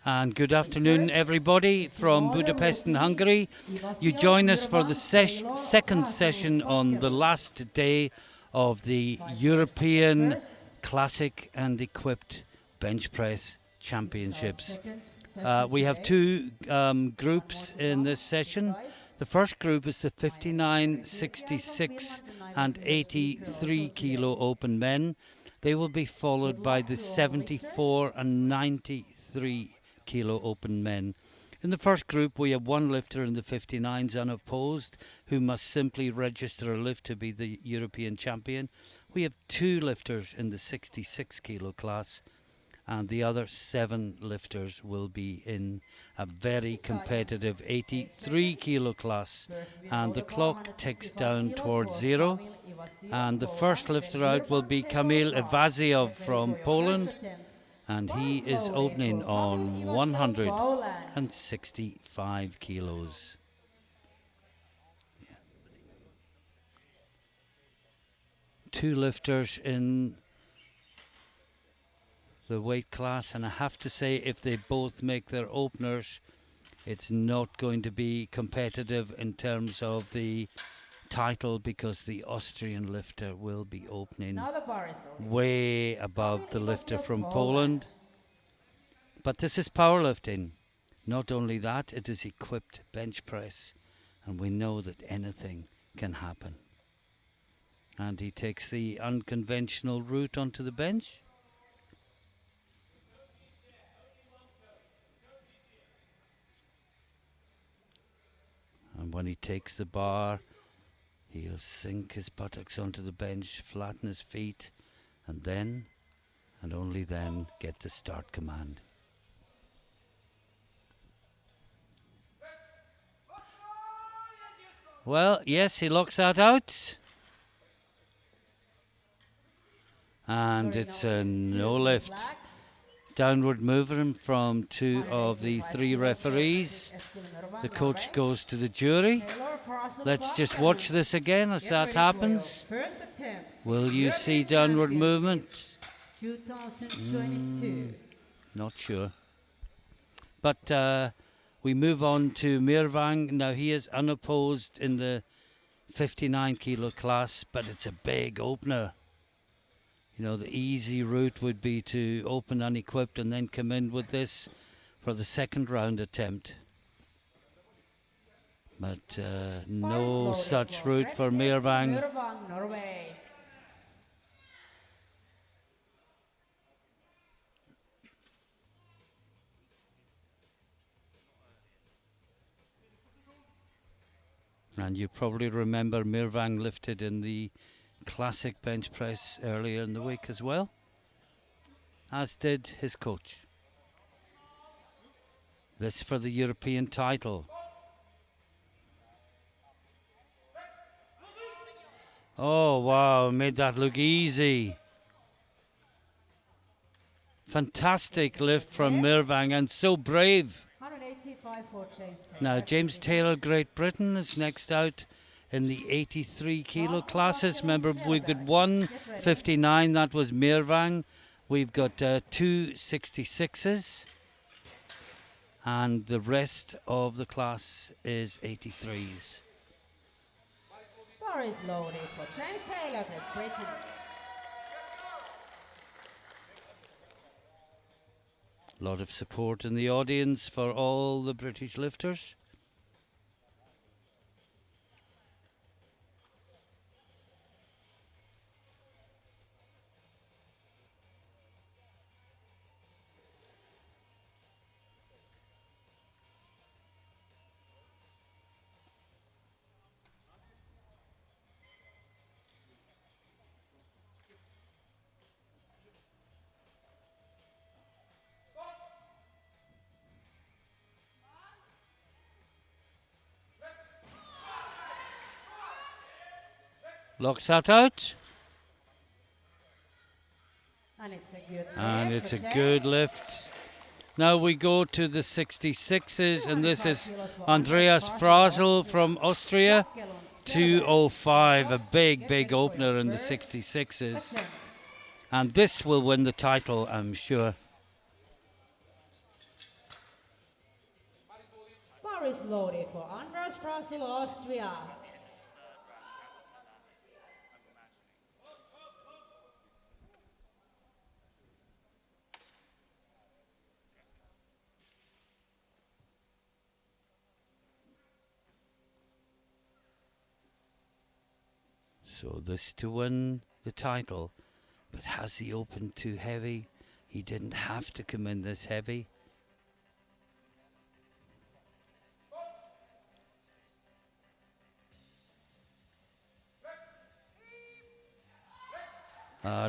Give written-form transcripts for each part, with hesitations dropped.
And good afternoon, everybody from Budapest in Hungary. You join us for the second session on the last day of the European Classic and Equipped Bench Press Championships. We have two groups in this session. The first group is the 59, 66 and 83 kilo open men. They will be followed by the 74 and 93 kilo open men. In the first group we have one lifter in the 59s unopposed who must simply register a lift to be the European champion. We have two lifters in the 66 kilo class, and the other 7 lifters will be in a very competitive 83 kilo class, and the clock ticks down towards 0, and the first lifter out will be Kamil Iwaziew from Poland, and he is opening on 165 kilos. Two lifters in the weight class, and I have to say, if they both make their openers, it's not going to be competitive in terms of the title, because the Austrian lifter will be opening way above the lifter from Poland. But this is powerlifting. Not only that, it is equipped bench press, and we know that anything can happen. And he takes the unconventional route onto the bench. And when he takes the bar, he'll sink his buttocks onto the bench, flatten his feet, and then, and only then, get the start command. Well, yes, he locks that out. And it's a no lift. Downward movement from 2 of the 3 referees. The coach goes to the jury. Let's just watch this again as that happens. Will you see downward movement? 2022. Not sure. But we move on to Mirvang. Now he is unopposed in the 59 kilo class, but it's a big opener. You know, the easy route would be to open unequipped and then come in with this for the second round attempt. But no such route for Mirvang. And you probably remember Mirvang lifted in the classic bench press earlier in the week as well, as did his coach. This for the European title. Oh wow, made that look easy. Fantastic lift from Mirvang, and so brave. Now James Taylor, Great Britain, is next out in the 83 kilo classes. Remember, we've got one 59, that was Mirvang. We've got 2 66s, and the rest of the class is 83s. Bar is loaded for James Taylor, Great Britain. A lot of support in the audience for all the British lifters. Locks that out. And it's a good lift. Now we go to the 66s, and this is Andreas Frasel from Austria. 205, a big opener in the 66s. And this will win the title, I'm sure. is loaded for Andras Frasil, Austria. So this to win the title, but has he opened too heavy? He didn't have to come in this heavy.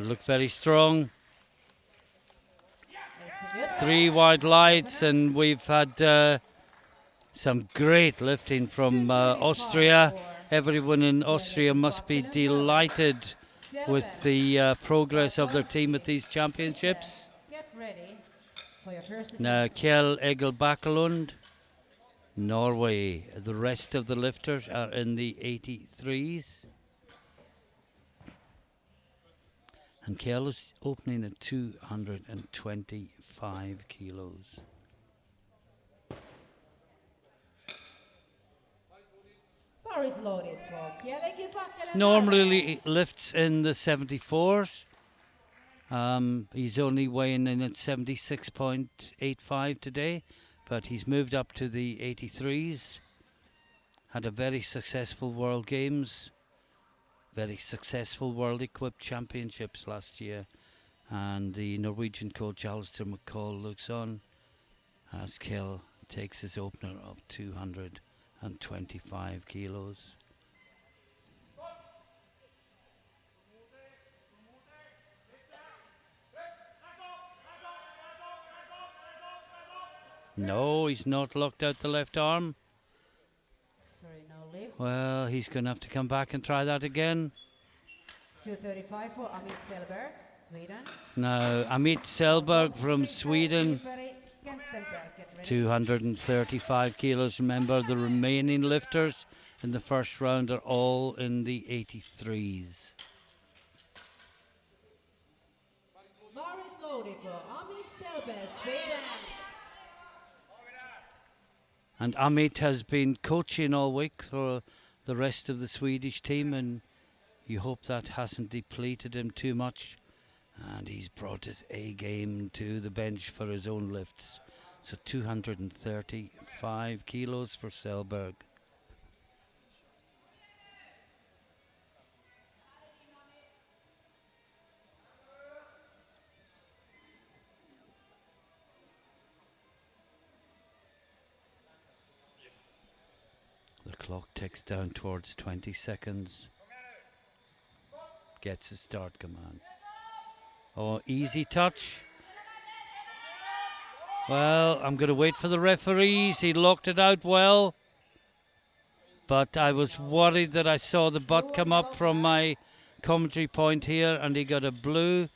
Looked very strong. It's a good 3 wide lights, and we've had some great lifting from 225 Austria. for Everyone in Austria must be delighted with the progress of their team at these championships. Get ready for your first Now, attempt. Kjell Egil Bakelund, Norway. The rest of the lifters are in the 83s. And Kjell is opening at 225 kilos. Bar is loaded for Kjell Bakkelen. Normally lifts in the 74s. He's only weighing in at 76.85 today, but he's moved up to the 83s. Had a very successful World Games, very successful World Equipped Championships last year, and the Norwegian coach Alistair McCall looks on as Kjell takes his opener of 225 kilos. No, he's not locked out the left arm. Sorry, no lift. Well, he's going to have to come back and try that again. 235 for Amit Selberg, Sweden. Now, Amit Selberg from Sweden, Kentenberg, get ready. 235 kilos. Remember, the remaining lifters in the first round are all in the 83s. Bar is loaded for Amit Selberg, Sweden. And Amit has been coaching all week for the rest of the Swedish team, and you hope that hasn't depleted him too much. And he's brought his A game to the bench for his own lifts. So 235 kilos for Selberg. The clock ticks down towards 20 seconds. Gets a start command. Oh, easy touch. Well, I'm going to wait for the referees. He locked it out well. But I was worried that I saw the butt come up from my commentary point here, and he got a blue,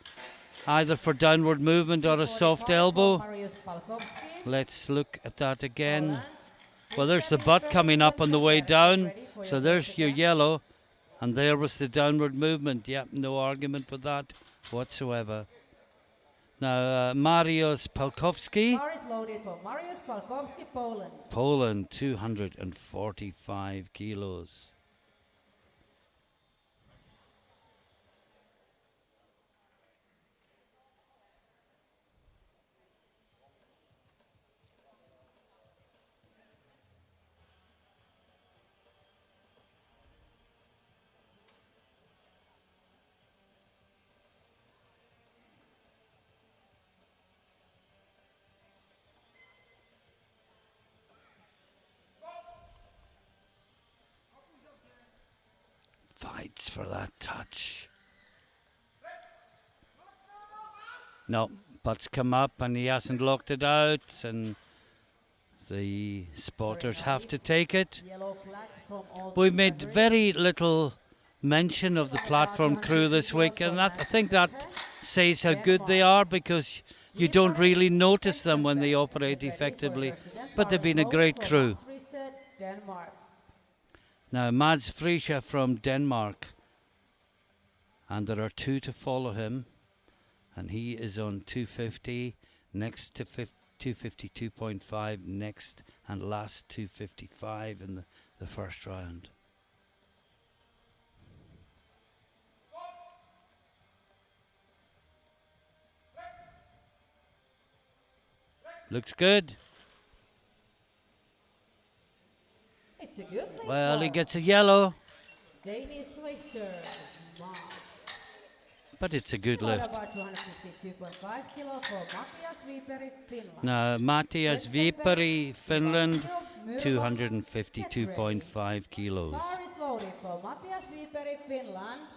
either for downward movement or a soft elbow. Mariusz Palkowski, Let's look at that again. Poland. Well, there's the butt coming up on the way down. So there's your yellow. And there was the downward movement. Yep, no argument with that whatsoever. Now, Mariusz Palkowski, Bar is loaded for Mariusz Palkowski, Poland. Poland, 245 kilos. Fights for that touch. No, butt's come up and he hasn't locked it out, and the spotters have to take it. Yellow flags from all We team made members. very little mention of the platform crew this week, and that I think that says how good they are, because you don't really notice them when they operate effectively. But they've been a great crew. Denmark. Now, Mads Friese from Denmark, and there are two to follow him, and he is on 250, next to 252.5 next, and last 2:55 in the first round. Looks good. It's a good lead Well, he for gets a yellow, Danish lifter, Mats. but it's a good Load lift. about 252.5 kilo for Matias Viperi, Finland. Now, Matias Viperi, Finland, Ivasio, 252.5 kilos. Bar is loaded for Matias Viperi, Finland.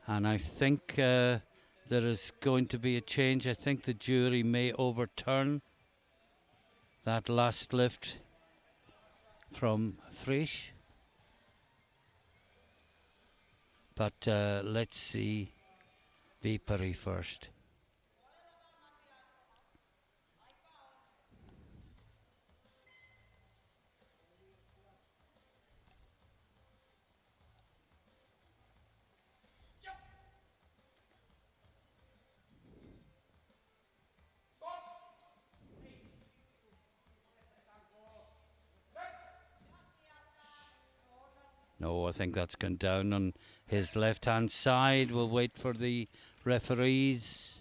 And I think there is going to be a change. I think the jury may overturn that last lift from Frisch. But let's see Viperi first. No, I think that's gone down on his left-hand side. We'll wait for the referees.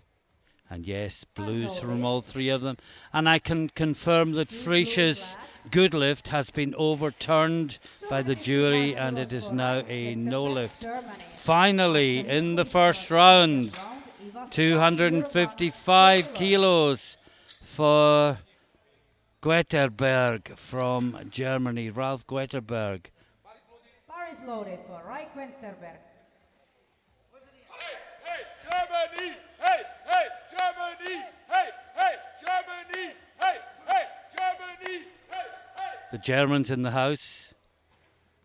And yes, blues from all three of them. And I can confirm that Frisch's good lift has been overturned by the jury, and it is now a no lift. Finally, in the first round, 255 kilos for Guetterberg from Germany, Ralf Guetterberg. Bar is loaded for Rai Quenterberg. Hey, Germany! Hey, hey, Germany! Hey, hey, Germany! Hey, hey, Germany! Hey, hey! The Germans in the house.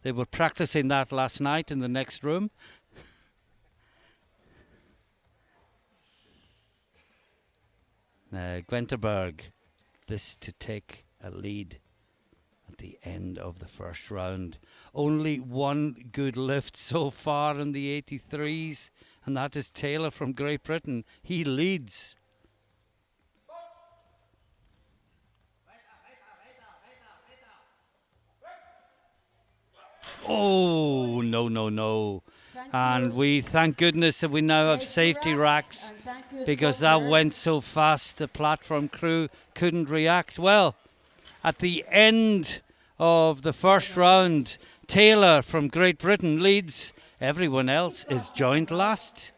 They were practicing that last night in the next room. Guenterberg, this to take a lead at the end of the first round. Only one good lift so far in the 83s, and that is Taylor from Great Britain. He leads. Oh, no, no, no. And we thank goodness that we now have safety racks, because that went so fast the platform crew couldn't react. Well, at the end of the first round, Taylor from Great Britain leads. Everyone else is joined last.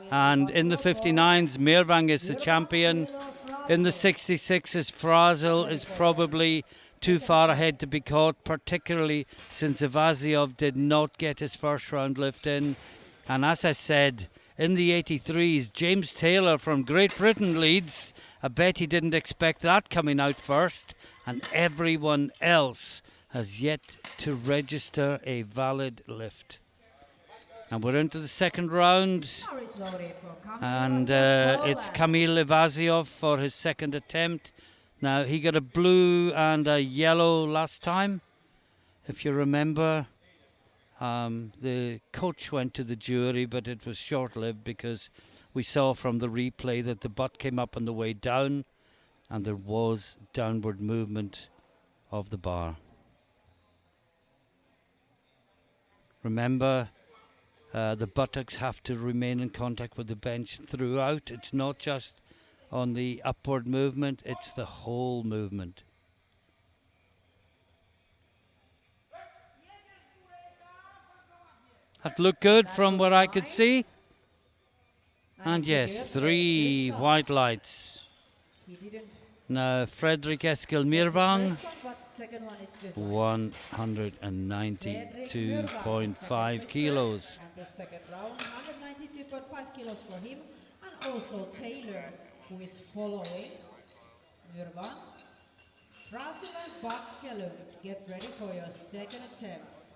And in the 59s, Meervang is the champion. In the 66s, Frazel is probably too far ahead to be caught, particularly since Ivasiov did not get his first round lift in. And as I said, in the 83s, James Taylor from Great Britain leads. I bet he didn't expect that coming out first. And everyone else has yet to register a valid lift. And we're into the second round. And it's Kamil Ivasiov for his second attempt. Now, he got a blue and a yellow last time, if you remember. The coach went to the jury, but it was short-lived because we saw from the replay that the butt came up on the way down and there was downward movement of the bar. Remember, the buttocks have to remain in contact with the bench throughout. It's not just on the upward movement, it's the whole movement. That looked good from what I could see. And yes, 3 white lights. Now, Fredrik Eskil Meervang, 192.5 kilos. And the second round, 192.5 kilos for him. And also Taylor, who is following Meervang. Frazel and Bakkelund, get ready for your second attempts.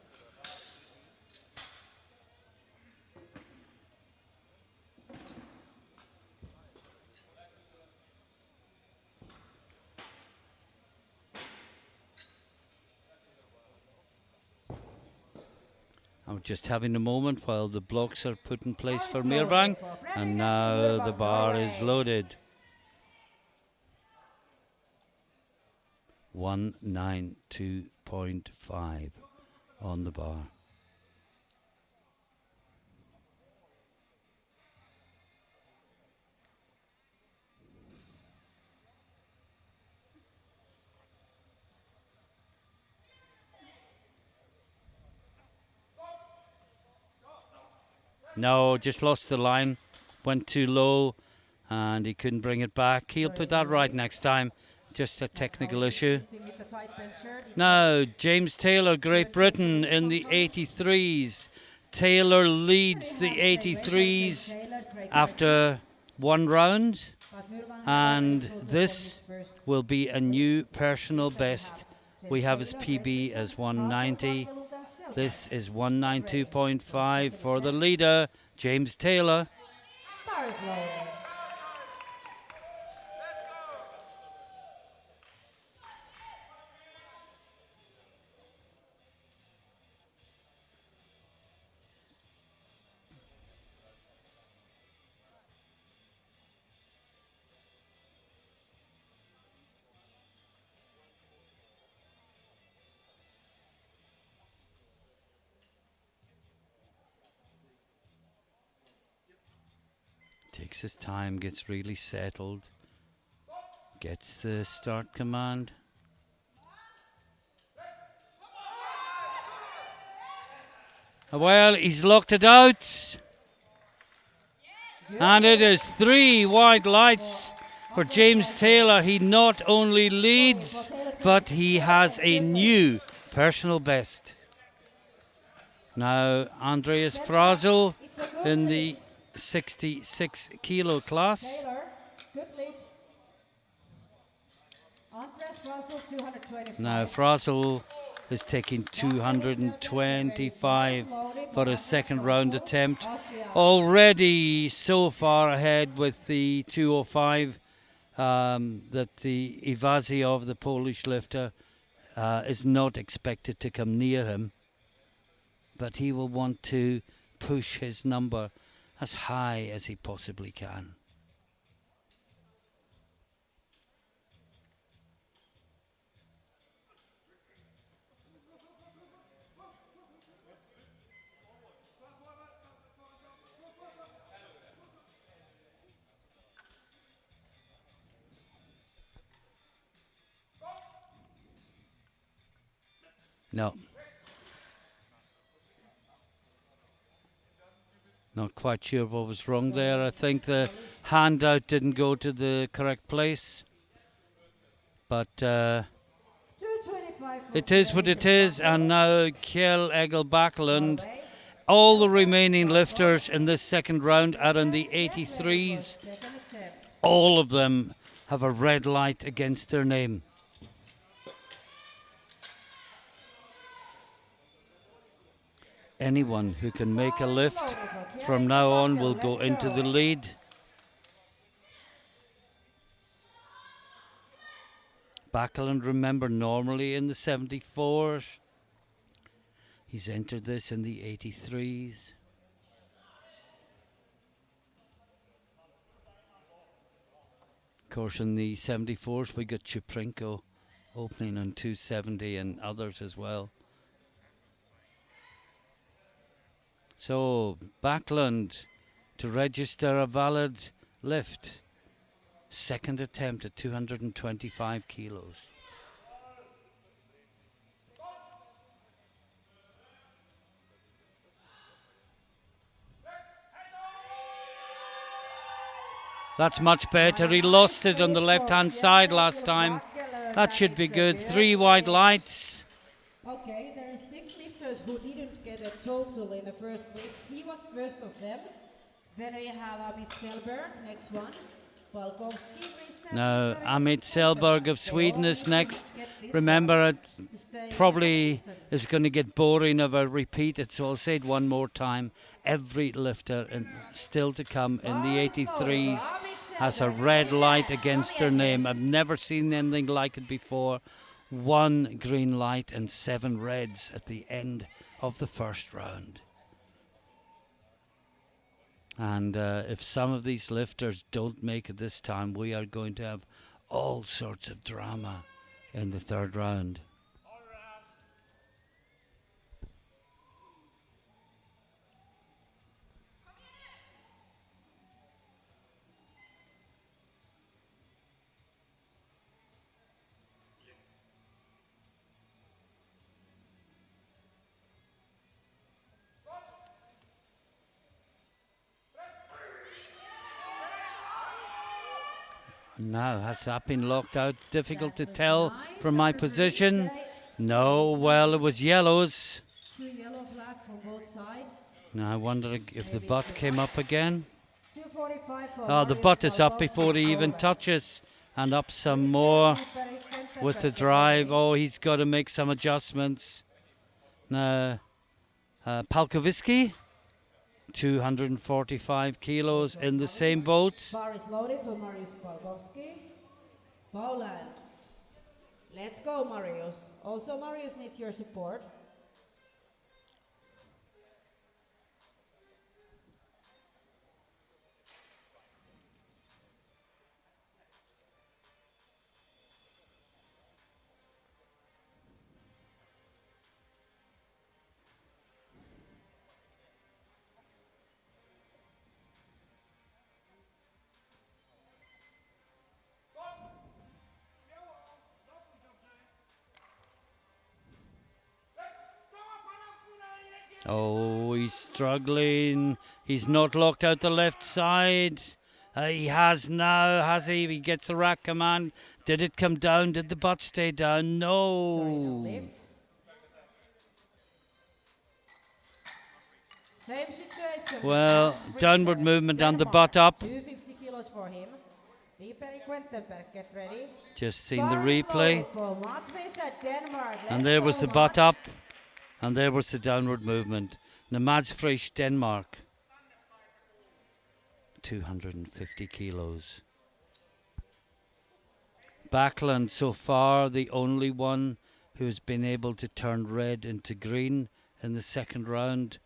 I'm just having a moment while the blocks are put in place for Nice loading Meervang, for Fredrik and Esken now the Meervang, bar is Norway. loaded. 192.5 on the bar. No, just lost the line, went too low, and he couldn't bring it back. He'll put that right next time. Just a technical issue. Now, James Taylor, Great Britain in the 83s. Taylor leads the 83s after one round, and this will be a new personal best. We have his PB as 190. This is 192.5 for the leader, James Taylor. Bar is loaded. Takes his time, gets really settled, gets the start command. Well, he's locked it out. And it is 3 wide lights for James Taylor. He not only leads, but he has a new personal best. Now, Andreas Frazel in the 66 kilo class. Taylor, good lead. Andres Russell, 225. Now, Frazel is taking 225 for his second round attempt. Already so far ahead with the 205 that the Iwaziov, the Polish lifter, is not expected to come near him. But he will want to push his number as high as he possibly can. No. Not quite sure what was wrong there. I think the handout didn't go to the correct place. But 225 for it is what it is. And now Kjell Egil Bakelund. Norway. All the remaining lifters in this second round are in the 83s. Second attempt. All of them have a red light against their name. Anyone who can make a lift from now on will go into the lead. Bakelund, remember, normally in the 74s. He's entered this in the 83s. Of course, in the 74s, we got Chuprenko opening on 270 and others as well. So, Bakelund to register a valid lift. Second attempt at 225 kilos. That's much better. He lost it on the left-hand side last time. That should be good. 3 wide lights. Okay, there are 6 lifters who didn't get a total in the first lift. He was first of them. Then we have Amit Selberg, next one. Balkovsky, Now, Amit Selberg of Sweden is next. Remember, it probably is going to get boring if I repeat it, so I'll say it one more time. Every lifter still to come in the 83s has a red light against their name. I've never seen anything like it before. 1 green light and 7 reds at the end of the first round. And if some of these lifters don't make it this time, we are going to have all sorts of drama in the third round. Now, has that been locked out? Difficult to tell from my position. No, well, it was yellows. 2 yellow flags from both sides. Now I wonder if the butt came up again. 2:45 for Oh, the Marius butt is up Balbowski, before he even Poland. touches. And up some more with the drive. Oh, he's got to make some adjustments. Now, Palkowski, 245 kilos in the same boat. Bar is loaded for Marius Balbowski. Poland. Let's go, Marius. Also, Marius needs your support. Oh, he's struggling. He's not locked out the left side. He has now, has he? He gets the rack command. Did it come down? Did the butt stay down? No. Sorry, no lift. Same situation. Well, Hans downward Friese, movement and the Denmark. butt up. 250 kilos for him. Viperi Quentenberg, get ready. Just seen the Bar is replay. loaded for Mats Friese, Denmark. And Let's there was go, the butt Mats. up. And there was the downward movement. Now Mads Frisch, Denmark. 250 kilos. Backlund so far the only one who's been able to turn red into green in the second round.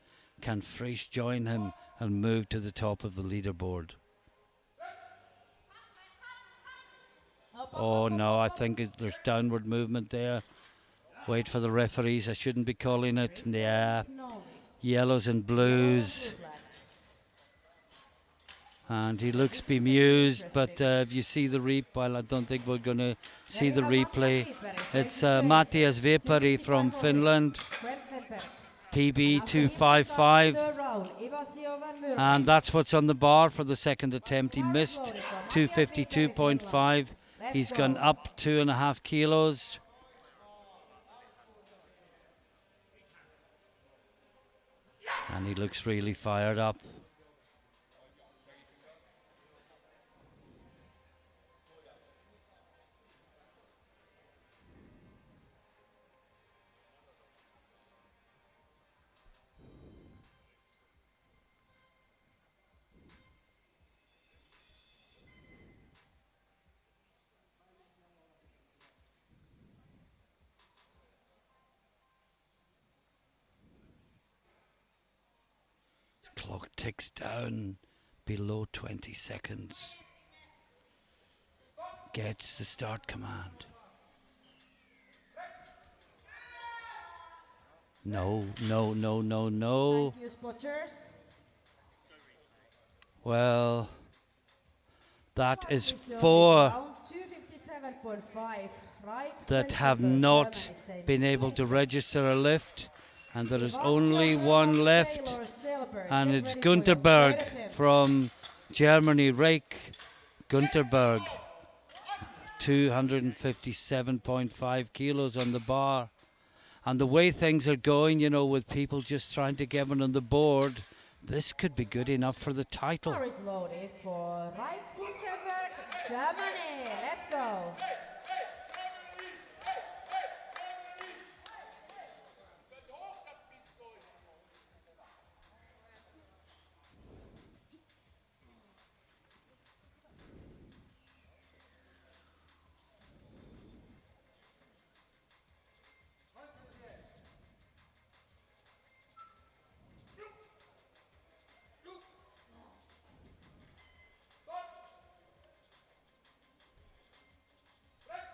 Can Frisch join him and move to the top of the leaderboard? Oh no, I think there's downward movement there. Wait for the referees, I shouldn't be calling it. Yeah, No lift. yellows and Blue blues. flags. And he looks bemused, but if you see the replay, well, I don't think we're going to see the replay. It's Matias Vepari from Finland, Quentenberg. PB 255, Third round, Ivasio van Murphy. and that's what's on the bar for the second attempt. He missed 252.5. He's gone up 2.5 kilos. And he looks really fired up. Clock ticks down below 20 seconds. Gets the start command. No, no, no, no, no. Thank you, spotters. Well, that is Positive on this 4 round, 257.5, right? that have Quentenberg, not Germany, same been able to situation. register a lift, and there is Ivasio only Wilhelm one left, Taylor Selberg, and get it's ready for your third Gunterberg attempt. from Germany. Reik Gunterberg, 257.5 kilos on the bar. And the way things are going, you know, with people just trying to get one on the board, this could be good enough for the title. Bar is loaded for Reik Gunterberg, Germany. Let's go.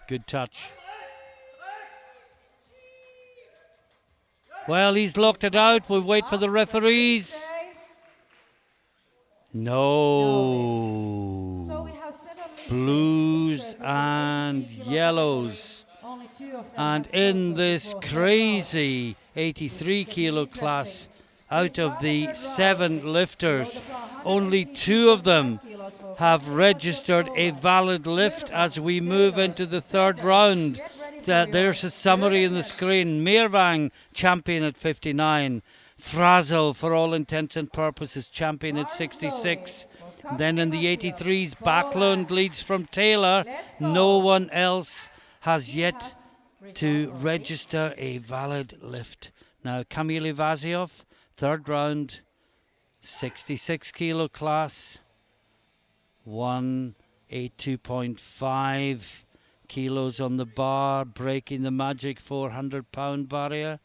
Good touch. Well, he's locked it out. We'll wait for the referees. No. So we have 7 lifters. Blues Lifters in this and 83 kilo yellows. category. Only 2 of them And has in total this before third crazy 83 kilo class, out of the 7 lifters, only 2 of them have registered a valid lift as we move into the third round. There's a summary in the screen. Meervang, champion at 59. Frazel, for all intents and purposes, champion at 66. Then in the 83s, Backlund leads from Taylor. No one else has yet to register a valid lift. Now, Kamil Ivaziov, third round, 66 kilo class, 182.5 kilos on the bar, breaking the magic 400-pound barrier.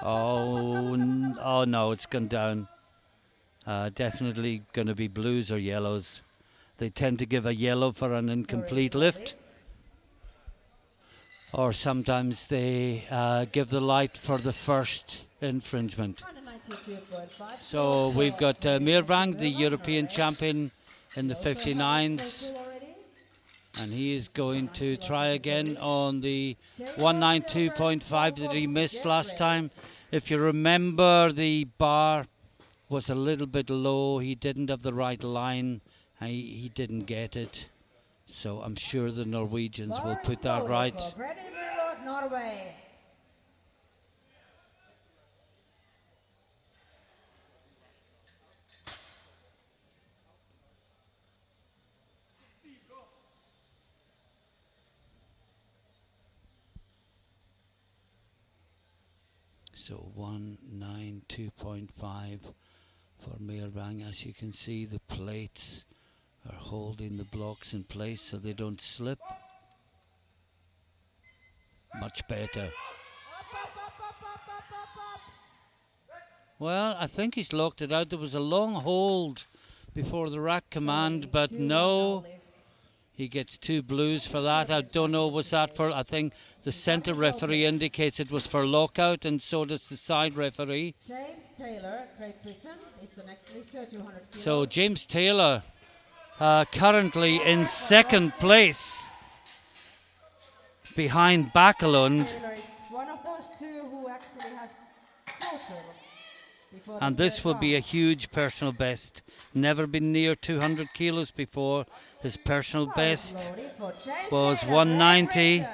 Oh no, it's gone down. Definitely going to be blues or yellows. They tend to give a yellow for an incomplete lift. Or sometimes they give the light for the first infringement. So we've got Meervang, the European champion in the 59s. And he is going to try again on the 192.5 that he missed last time. If you remember, the bar was a little bit low. He didn't have the right line. He didn't get it. So I'm sure the Norwegians will put that right. Norway. So 192.5 for Meervang. As you can see, the plates are holding the blocks in place so they don't slip. Much better. Well, I think he's locked it out. There was a long hold before the rack command, but no. He gets 2 blues for that. I don't know, was that for, I think the centre referee indicates it was for lockout, and so does the side referee. James Taylor, Great Britain, is the next lifter, 200 kilos. So James Taylor currently in second place behind Backlund. Taylor is one of those 2 who actually has total. And this will be a huge personal best. Never been near 200 kilos before. His personal best was 190.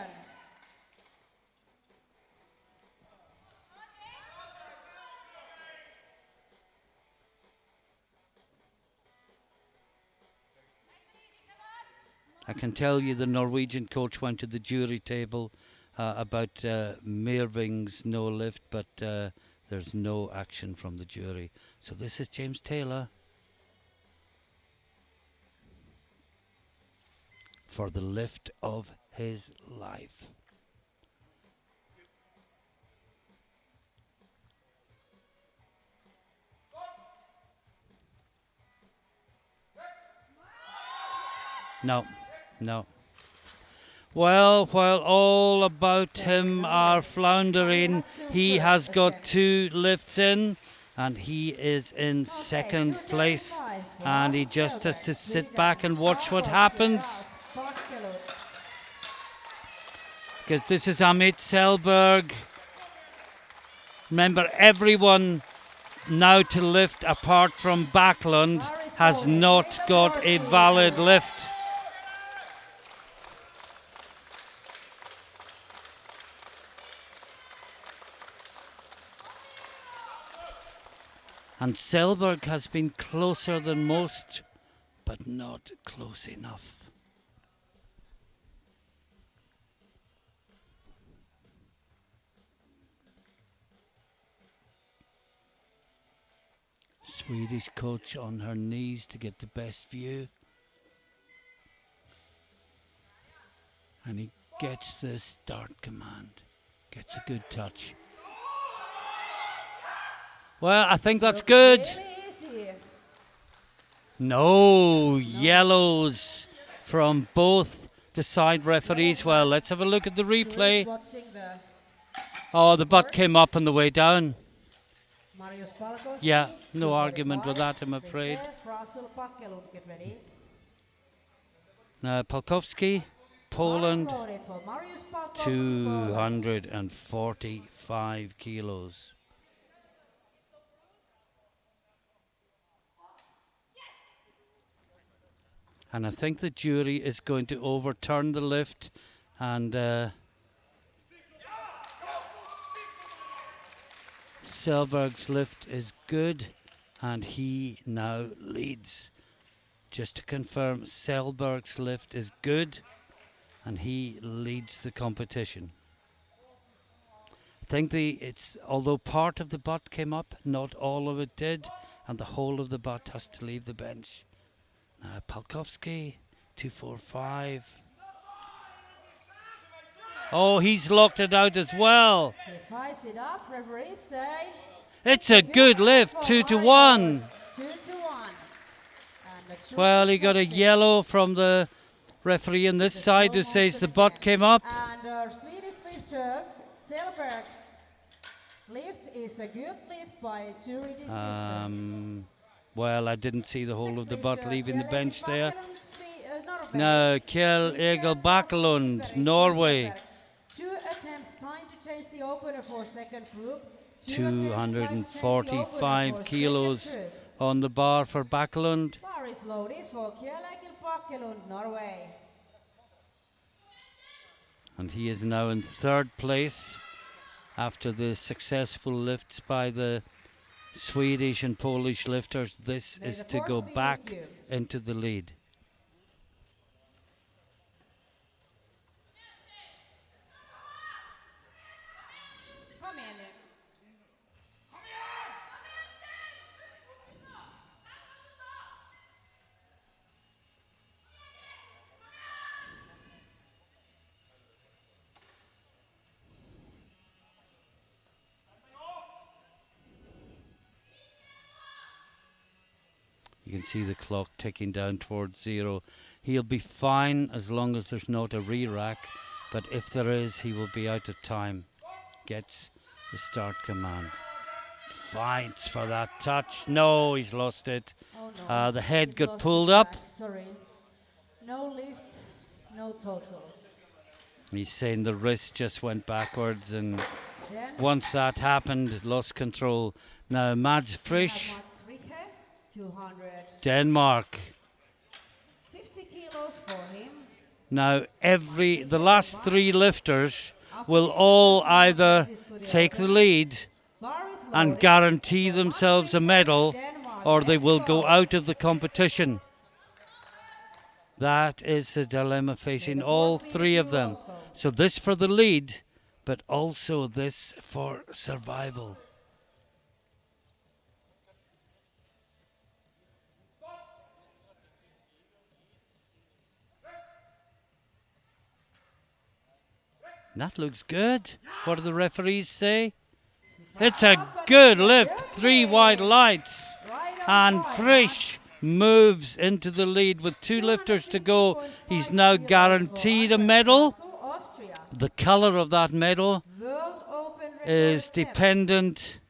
I can tell you the Norwegian coach went to the jury table about Meervang's no lift, but there's no action from the jury. So this is James Taylor for the lift of his life. No, no. Well, while all about him are floundering, he has got 2 lifts in, and he is in second place, and he just has to sit back and watch what happens. Because this is Amit Selberg. Remember, everyone now to lift apart from Backlund has not got a valid lift. And Selberg has been closer than most, but not close enough. Swedish coach on her knees to get the best view. And he gets the start command. Gets a good touch. Well, I think that's Looks good. really easy. No, yellows from both the side referees. Well, let's have a look at the replay. Tourists watching the Oh, the butt came up on the way down. Marius Palkowski. Yeah, no argument with 2:45. that, I'm afraid. Vese, Frasul, Bakkelund, get ready. Now, Palkowski, Bars Poland, loaded for Marius Palkowski, Poland. 245 kilos. And I think the jury is going to overturn the lift, and Selberg's lift is good, and he now leads. Just to confirm, Selberg's lift is good, and he leads the competition. I think although part of the butt came up, not all of it did, and the whole of the butt has to leave the bench. Now Palkowski, 245. Oh, he's locked it out as well. He fights it up, referees say. It's a good lift, for 2 to 1. Marius, 2 to 1. And the Well, he jury got a stops it. yellow from the referee on this The side who slow says motion the butt again. came up. And our Swedish lifter, Selberg's lift is a good lift by jury decision. Well, I didn't see the whole Next of the butt lifter, leaving the Kjell bench Egil there. Bakkelund, Norway. Now, Kjell Egil Bakkelund, Norway, 2 attempts, time to chase the opener for second group. 2 attempts, time to chase the opener 245 for kilos second group. on the bar for Bakkelund. Bar is loaded for Kjell Egil Bakkelund, Norway. And he is now in third place after the successful lifts by the Swedish and Polish lifters. This May is the to force go be with back you. into the lead. Kom igen nu. You can see the clock ticking down towards 0. He'll be fine as long as there's not a re-rack, but if there is, he will be out of time. Gets the start command. Fights for that touch. No, he's lost it. Oh no. The head It got lost pulled the up. track, sorry. No lift, no total. He's saying the wrist just went backwards, and Then once that happened, lost control. Now Mads Frisch, Mats Riche, 250 Denmark. kilos for him. Now the last 3 lifters will all either take the lead Bar is and loaded. guarantee themselves a medal, Denmark, or they let's will go go. out of the competition. That is the dilemma facing May the all force be 3 with of you them. also. So this for the lead, but also this for survival. That looks good. What do the referees say? It's a good lift. 3 wide lights. Right on And time, Frisch moves into the lead with 2 lifters to go. He's now guaranteed a medal. Austria. The colour of that medal World Open record is attempt. dependent.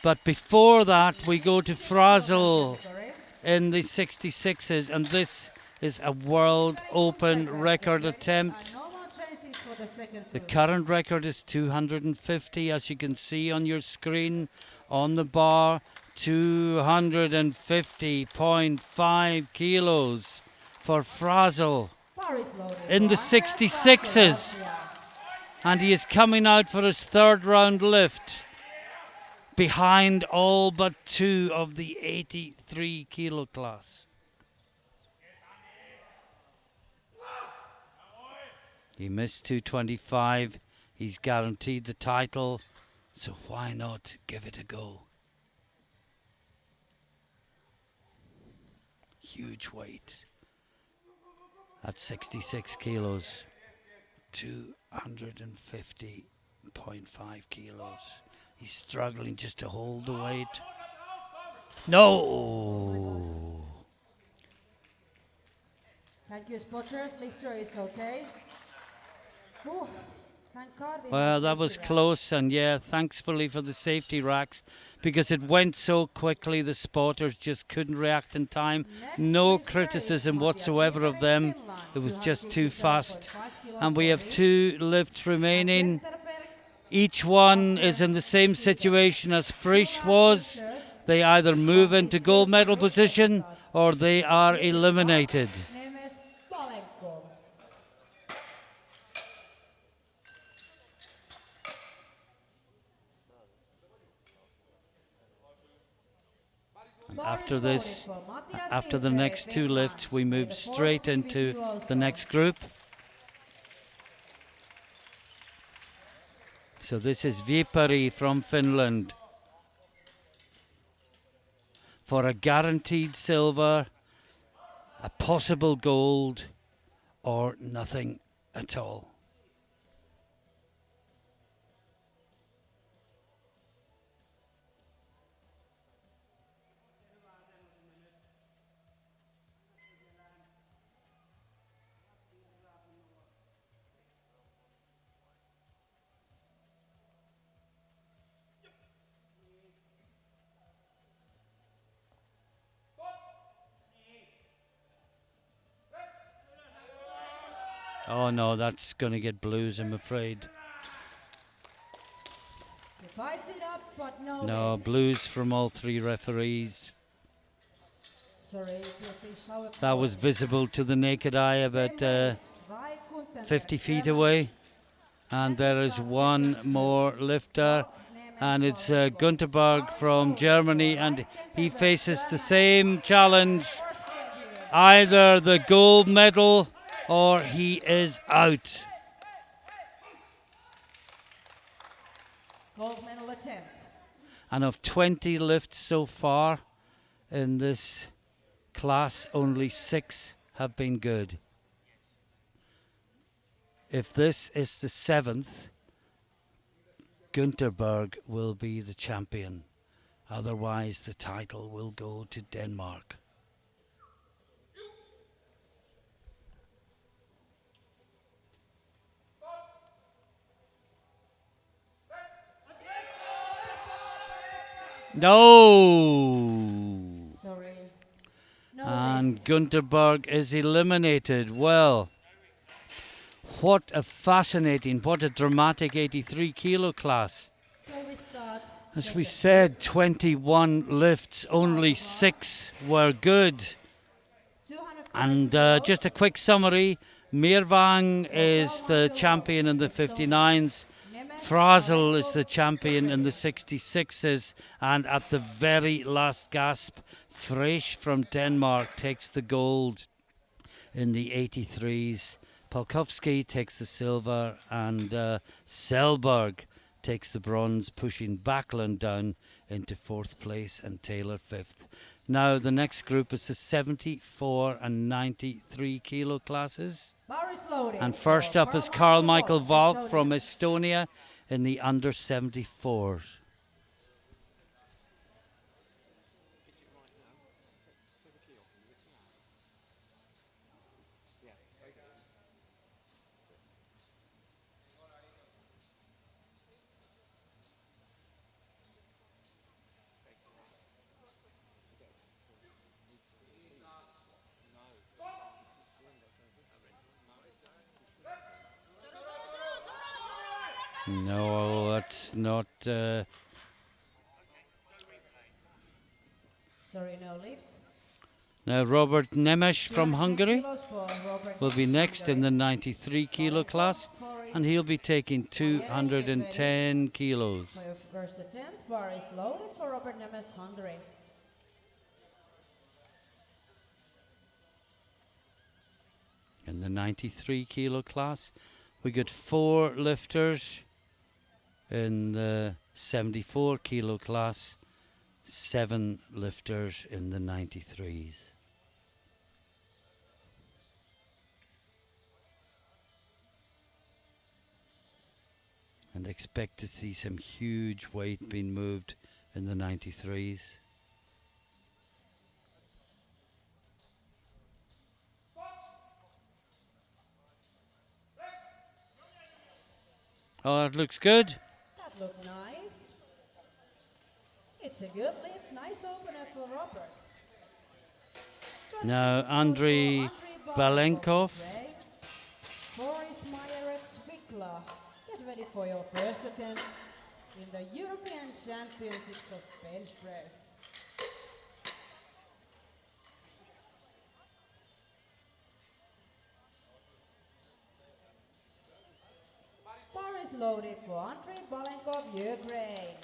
But before that, we go to Frazel Sorry. in the 66s, and this is a World Open record attempt. And no more chances for the second The group. current record is 250, as you can see on your screen on the bar. 250.5 kilos for Frazel Bar is loaded in the for Andreas 66s. Austria. And he is coming out for his 3rd round lift, behind all but 2 of the 83 kilo class. He missed 225. He's guaranteed the title, so why not give it a go? Huge weight at 66 kilos, 250.5 kilos. He's struggling just to hold the weight. No! Thank you, spotters. Lifter is okay. Whew. Thank God we have Well, that safety was racks. close, and yeah, thankfully for the safety racks, because it went so quickly, the spotters just couldn't react in time. Next No lifter is criticism Matias whatsoever of Wieberg, them. Finland, It was just too 257.5 fast. kilos And we for have him. 2 lifts remaining. Vetterberg, Each one after is in the same defeat of situation as two Frisch last was. lifters, They either move on into his gold first medal group position exercise. or they are eliminated. Nemes Valenko. And Bar after is loaded this, for Matias after the Wieberg, next 2 Finland. lifts, we May move the force straight be with into you also. the next group. So this is Viipari from Finland for a guaranteed silver, a possible gold, or nothing at all. Oh no, that's going to get blues, I'm afraid. He fights it up, but no. No, weight. blues from all 3 referees. Sorry, it will be shower That was call. visible to the naked eye about Same weight, Rai Kuntenberg, 50 feet Germany. away. And there is one more lifter, and it's Gunterberg from Germany, and he faces the same challenge. Either the gold medal or he is out. Gold medal attempt. And of 20 lifts so far in this class, only 6 have been good. If this is the 7th, Gunterberg will be the champion. Otherwise, the title will go to Denmark. No! Sorry. No And weight. Gunterberg is eliminated. Well, what a fascinating, what a dramatic 83 kilo class. So we start. As we second. said, 21 lifts, only 6 were good. 250 And kilos. just a quick summary, Meervang is the champion in the 59s. Nemes Frazel is Valenko, the champion in the Germany. 66s, and at the very last gasp, Frisch from Denmark takes the gold in the 83s. Polkovsky takes the silver, and Selberg takes the bronze, pushing Backlund down into 4th place and Taylor 5th. Now the next group is the 74 and 93 kilo classes. Bar is loaded And for first up is Carl Michael Valk, Valk from Estonia. Estonia in the under 74s. No, that's not. Sorry, no lift. Now Robert Nemes 210 from Hungary kilos for Robert will be Nemes, next in the Hungary. 93 kilo class, and he'll be taking 210 kilos. For your first attempt, bar is loaded for Robert Nemes, Hungary. In the 93 kilo class, we got 4 lifters. In the 74 kilo class, 7 lifters in the 93s. and expect to see some huge weight being moved in the 93s. Oh, that looks good. That looked nice. It's a good lift. Nice opener for Robert. 22 Now kilos for Andrei Balenkov. Ukraine. Boris Mayerev-Vikla, get ready for your first attempt in the European Championships of Bench Press. Bar is loaded for Andrei Balenkov, Ukraine.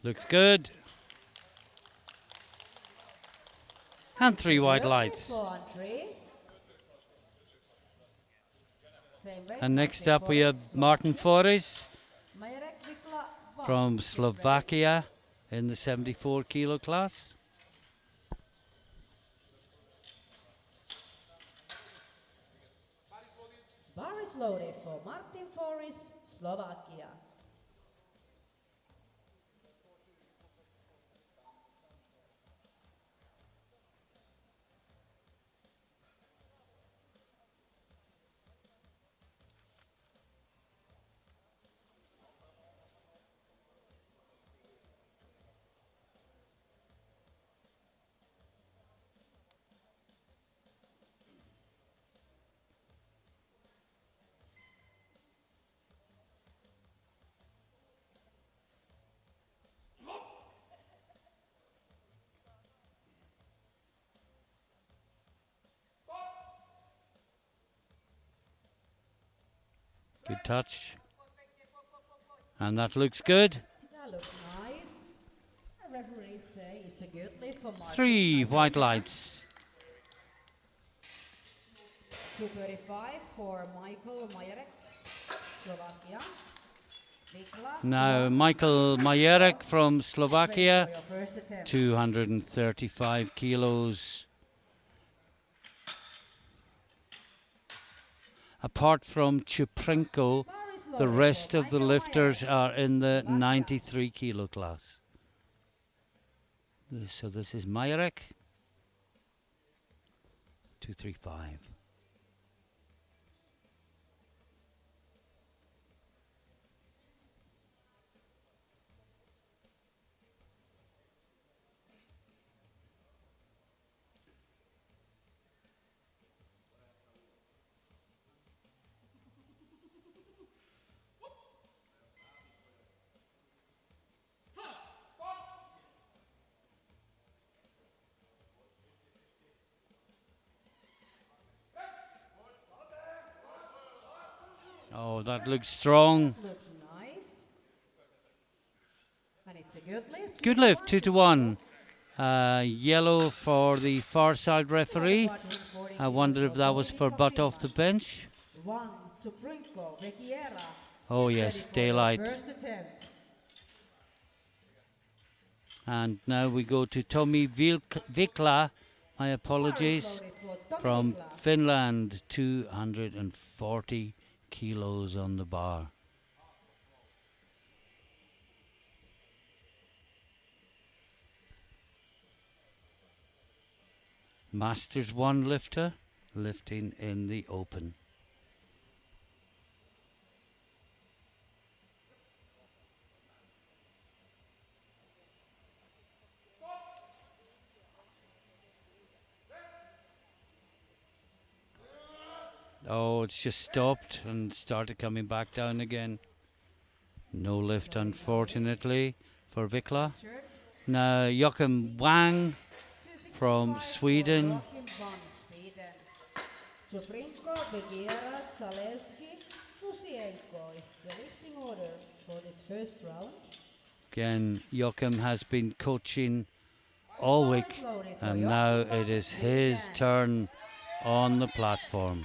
Looks good. And 3 white lights. For Andrei. Same weight, And next Martin up we have Forris. Martin Forris Mayerev-Vikla, one. from Get ready. Slovakia in the 74 kilo class. Bar is loaded for Martin Forris, Slovakia. Good touch. And that looks good. That looks nice. The referees say it's a good lift for Martin. 3 Nice white opener. lights. 235 for Michael Majerek, Slovakia. Vikla, Now one. Michael Majerek from Ready Slovakia, for your first attempt. 235 kilos. Apart from Chuprenko, Bar is the loaded rest for of the Michael lifters Majerek, are in the Slovakia. 93 kilo class. So this is Majerek, 235. Oh, that looks strong. Looks nice. And it's a good lift. Good lift, 2 to 1. Yellow for the far side referee. I wondered if that was for butt off the bench. One to Prinko, Vekiera. Oh Ready yes, for your daylight. First attempt. And now we go to Tommy Vikla, my apologies, Bar is loaded for Tommy from Vikla. Finland, 240 kilos on the bar. Masters 1 lifter, lifting in the open. Oh, it's just stopped and started coming back down again. No lift, unfortunately, for Vikla. Shirt, Now Joachim Wang 265 from for Sweden. Joachim von Sweden. Chuprinko, Begera, Zalewski, Musienko is the lifting order for this first round. Again, Joachim has been coaching all Bar week, is loaded for and now Joachim it is van his Sweden. turn on the platform.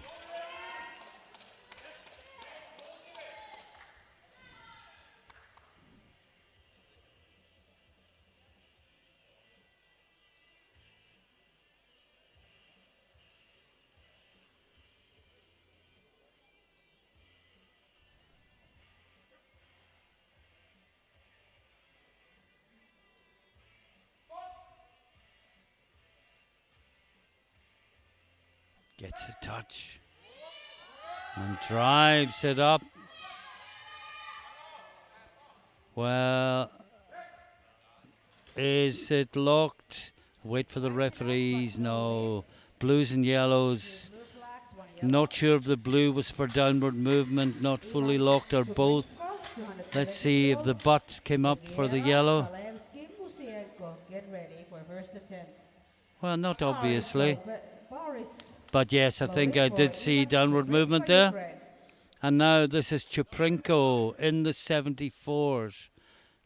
Gets a touch and drives it up. Well, is it locked? Wait for the referees. No. Blues and yellows. Blue flags, one yellow. Not sure if the blue was for downward movement, not fully Ivan locked, or both. Chuprinko, 270 Let's see if the kilos. butts came up for the Begera, yellow. Zalewski, Musienko, get ready for first attempt. Well, not Bar is obviously. open- Bar is But yes, I think I loaded did for see Ivan downward Chuprinko, movement there. Ukraine. And now this is Chuprinko in the 74s.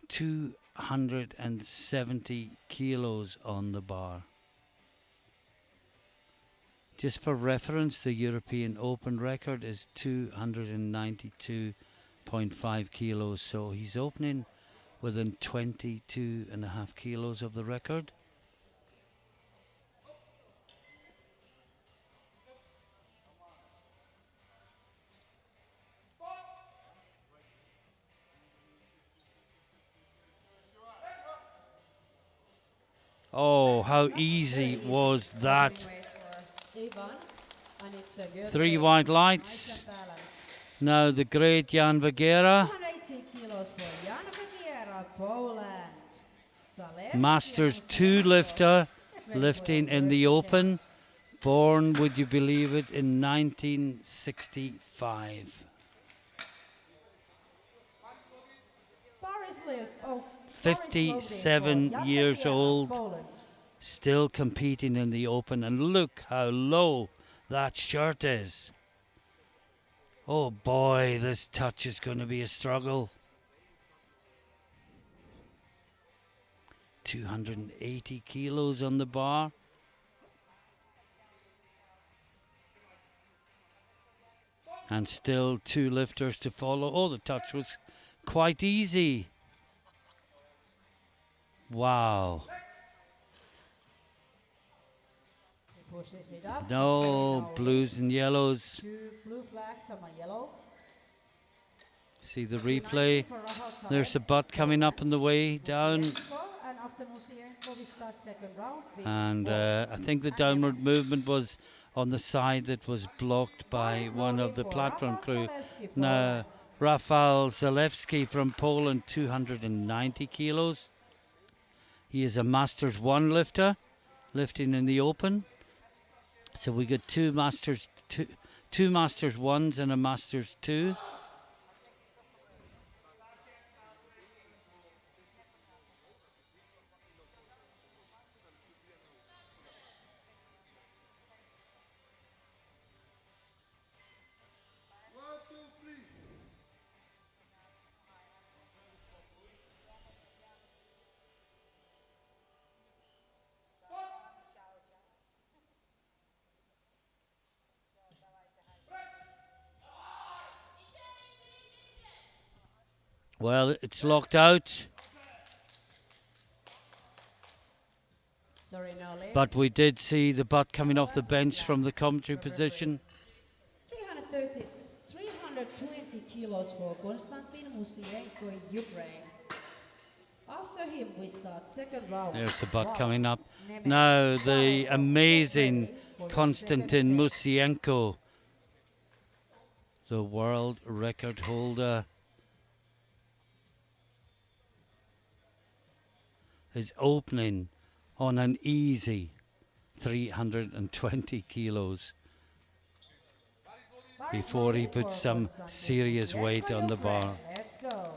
270 kilos on the bar. Just for reference, the European Open record is 292.5 kilos. So he's opening within 22.5 kilos of the record. Oh, how easy was that? Opening weight for Ivan, and it's a good 3 weight. white Nice lights. and balanced. Now the great Jan Vegera, 280 kilos for Jan Vegera, Poland. Zalewski Masters and 2 Musienko. lifter, Get ready lifting for the in the first open. attempt. Born, would you believe it, in 1965. Bar is loaded. Oh, bar is 57 loaded for Jan years Vegera, old. Poland. Still competing in the open, and look how low that shirt is. Oh boy, this touch is going to be a struggle. 280 kilos on the bar. And still 2 lifters to follow. Oh, the touch was quite easy. Wow. He pushes it up. No, Now blues and yellows. 2 blue flags and 1 yellow. See the 290 replay. for Rahul There's a Zalewski, butt coming up on Poland. the way down. Musienko, and after Musienko, we start second round. Big And ball. I think the And downward Nemes. movement was on the side that was blocked by Bar is one of loaded the for platform Rafał crew. Zalewski, Now, Poland. Rafał Zalewski from Poland, 290 kilos. He is a Masters 1 lifter, lifting in the open. So we got two Masters 1s and a Masters 2. Well, it's locked out, Sorry, no lift. but we did see the butt coming off the bench from the commentary position. 320 kilos for Konstantin Musienko, Ukraine. After him, we start second round. There's the butt Wow. coming up. Nemes. Now the Wow. Get amazing ready for your Konstantin second attempt. Musienko, the world record holder, is opening on an easy 320 kilos Bar is before he loaded puts for some Konstantin serious Musienko, weight on the Ukraine. bar. Let's go.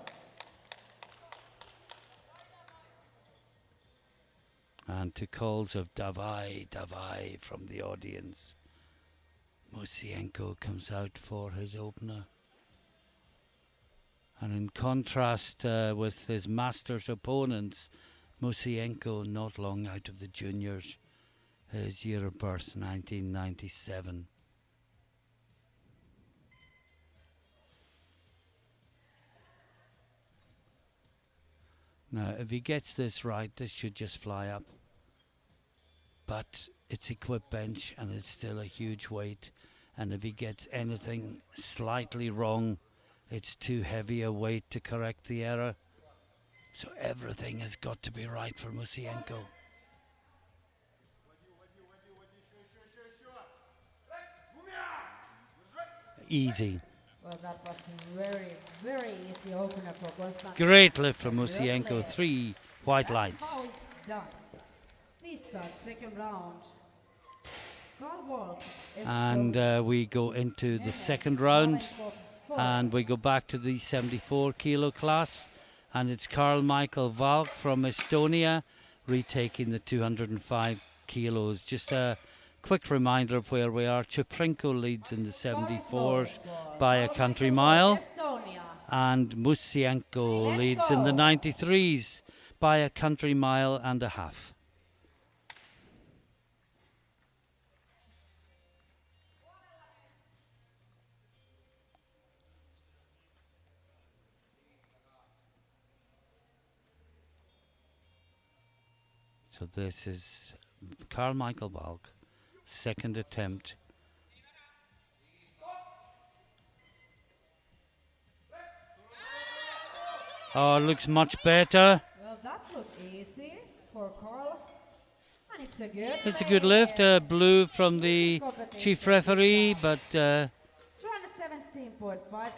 And to calls of Davai, Davai from the audience. Musienko comes out for his opener. And in contrast with his Masters opponents, Musienko not long out of the juniors, his year of birth 1997. Now if he gets this right, this should just fly up. But it's equipped bench and it's still a huge weight, and if he gets anything slightly wrong, it's too heavy a weight to correct the error. So everything has got to be right for Musienko. Easy. Well, that was very, very easy opener for Konstantin. Great lift from Good Musienko. lift. 3 white That's lights. how it's done. We start second round. Carl Walk, And we go into the second round, and we go back to the 74 kilo class, and it's Carl Michael Valk from Estonia retaking the 205 kilos. Just a quick reminder of where we are. Chuprenko leads in the 74s by a country mile, Estonia. and Musienko Let's leads in the go. 93s by a country mile and a half. So this is Carl Michael Valk, second attempt. Oh, it looks much better. Well, that looked easy for Carl. And it's a good It's a good lift. Blue from the chief referee, but 217.5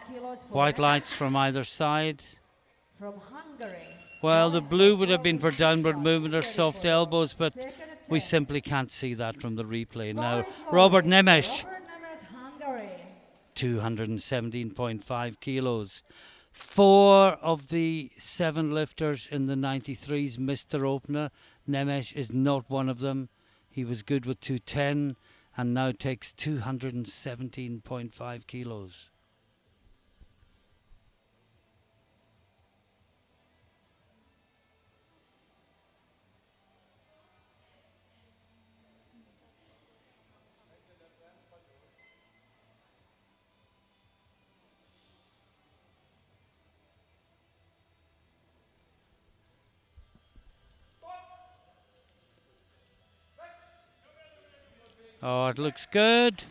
kilos for white Nemes lights from either side. from Hungary. Well, the Valk blue would have been for is downward second, movement or ready soft for elbows, but second we attempt. simply can't see that from the replay. Now, Boris Robert Lawrence, Nemes, Robert Nemes, Hungary. 217.5 kilos. 4 of the 7 lifters in the 93s missed their opener. Nemes is not one of them. He was good with 210 and now takes 217.5 kilos. Oh, it looks good.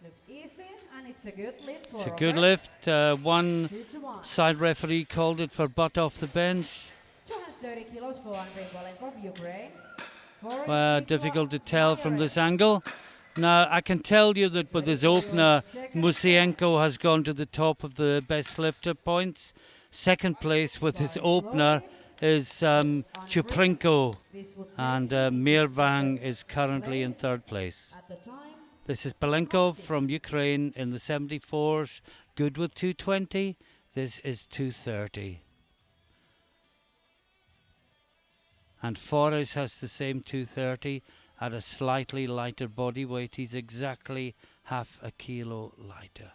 Looked easy, and it's a good lift for It's a good Robert. lift. One 2-1. side referee called it for butt off the bench. 230 kilos for Andrei Valenkov, Ukraine. Foreign Well, Svikla difficult to tell from this Mayares. angle. Now, I can tell you that with Ready his for your opener, second Musienko has gone to the top of the best lifter points. Second place with his Going opener slowly. is Chuprenko, This would take and him into Mirbang second is currently in place. third place. At the time, This is Palenkov from Ukraine in the 74s, good with 220. This is 230. And Forres has the same 230 at a slightly lighter body weight. He's exactly half a kilo lighter.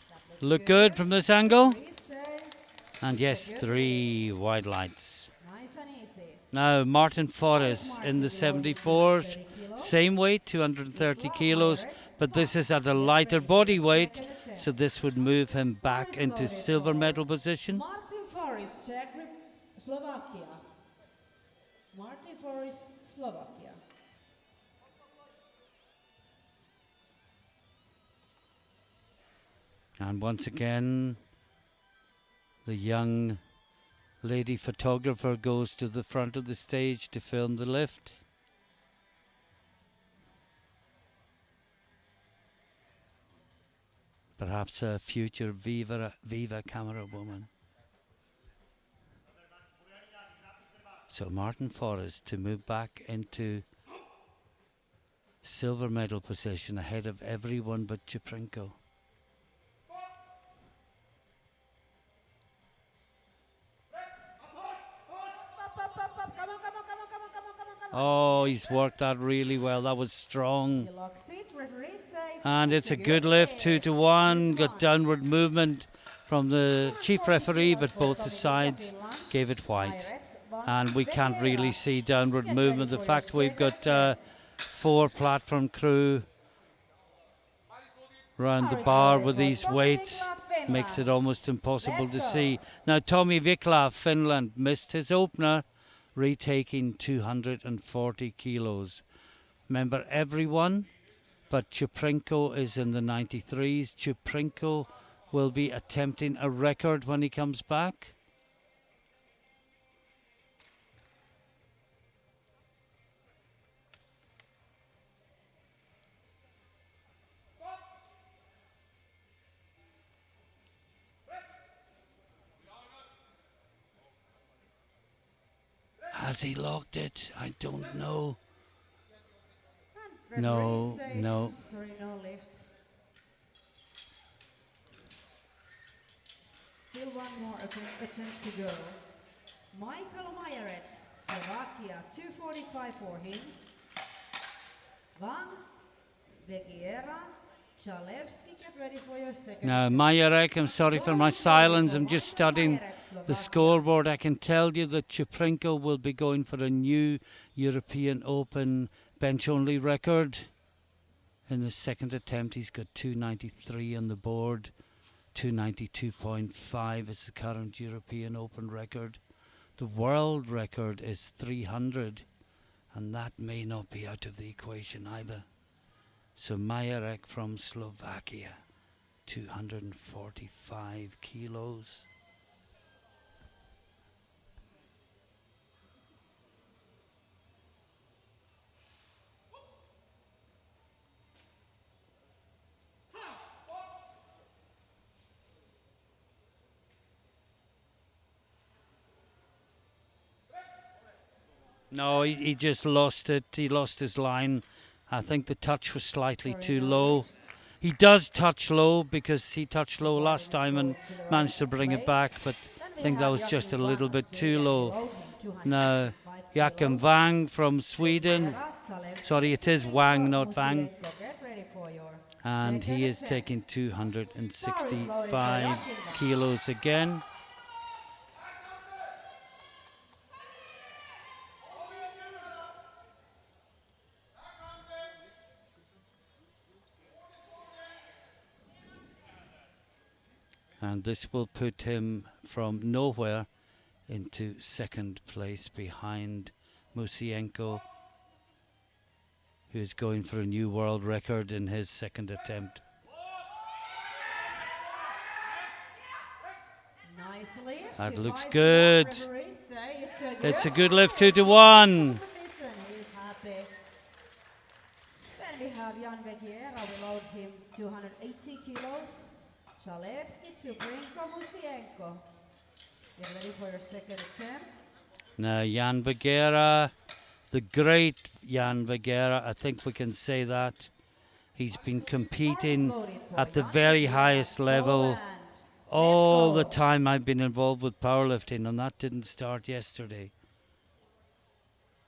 that looked Look good from this angle. We say And yes, 3 wide lights. nice and easy. Now Martin Forres Martin in the below 74s, 230 kilos. same weight, 230 kilos, but this is at a lighter body weight, so this would move him back into silver medal position. Martin Forrest, Czech Slovakia. Martin Forrest, Slovakia. And once again, the young lady photographer goes to the front of the stage to film the lift. Perhaps a future Viva camera woman. So Martin Forrest to move back into silver medal position ahead of everyone but Chuprenko. Up. Come on, come on, come on, come on, come on, come on, come on. Oh, he's worked that really well. That was strong. He locks it. Referee say And it's a good lift, 2-1. Got downward movement from the chief referee, but both the sides gave it white. And we can't really see downward movement. The fact we've got 4 platform crew round the bar with these weights makes it almost impossible to see. Now Tommy Vikla, Finland, missed his opener, retaking 240 kilos. Remember, everyone but Chuprenko is in the 93s. Chuprenko will be attempting a record when he comes back. Has he locked it? I don't know. No, no. Sorry, no lift. Still one more attempt to go. Michael Mayaret, Slovakia, 245 for him. Van Vegiera, Chalevsky, get ready for your second Now, attempt. Majorek, I'm sorry for my silence. I'm just studying the scoreboard. I can tell you that Chuprenko will be going for a new European Open bench-only record. In the second attempt, he's got 293 on the board. 292.5 is the current European Open record. The world record is 300, and that may not be out of the equation either. So Majorek from Slovakia, 245 kilos. No, he just lost it. He lost his line. I think the touch was slightly too low. He does touch low because he touched low last time and managed to bring it back, but I think that was just a little bit too low. Now, Joachim Wang from Sweden. Sorry, it is Wang, not Wang. And he is taking 265 kilos again. And this will put him from nowhere into second place behind Musienko, who is going for a new world record in his second attempt. Nice lift. That He looks fights good. back. Referees say It's a good lift, 2-1. Listen, he's happy. Then we have Jan Vegiera, we load him 280 kilos. Chalevsky, Chuprenko, Musienko. Get ready for your second attempt. Now Jan Vegiera, the great Jan Vegiera, I think we can say that. He's been competing at the very highest level all the time I've been involved with powerlifting, and that didn't start yesterday.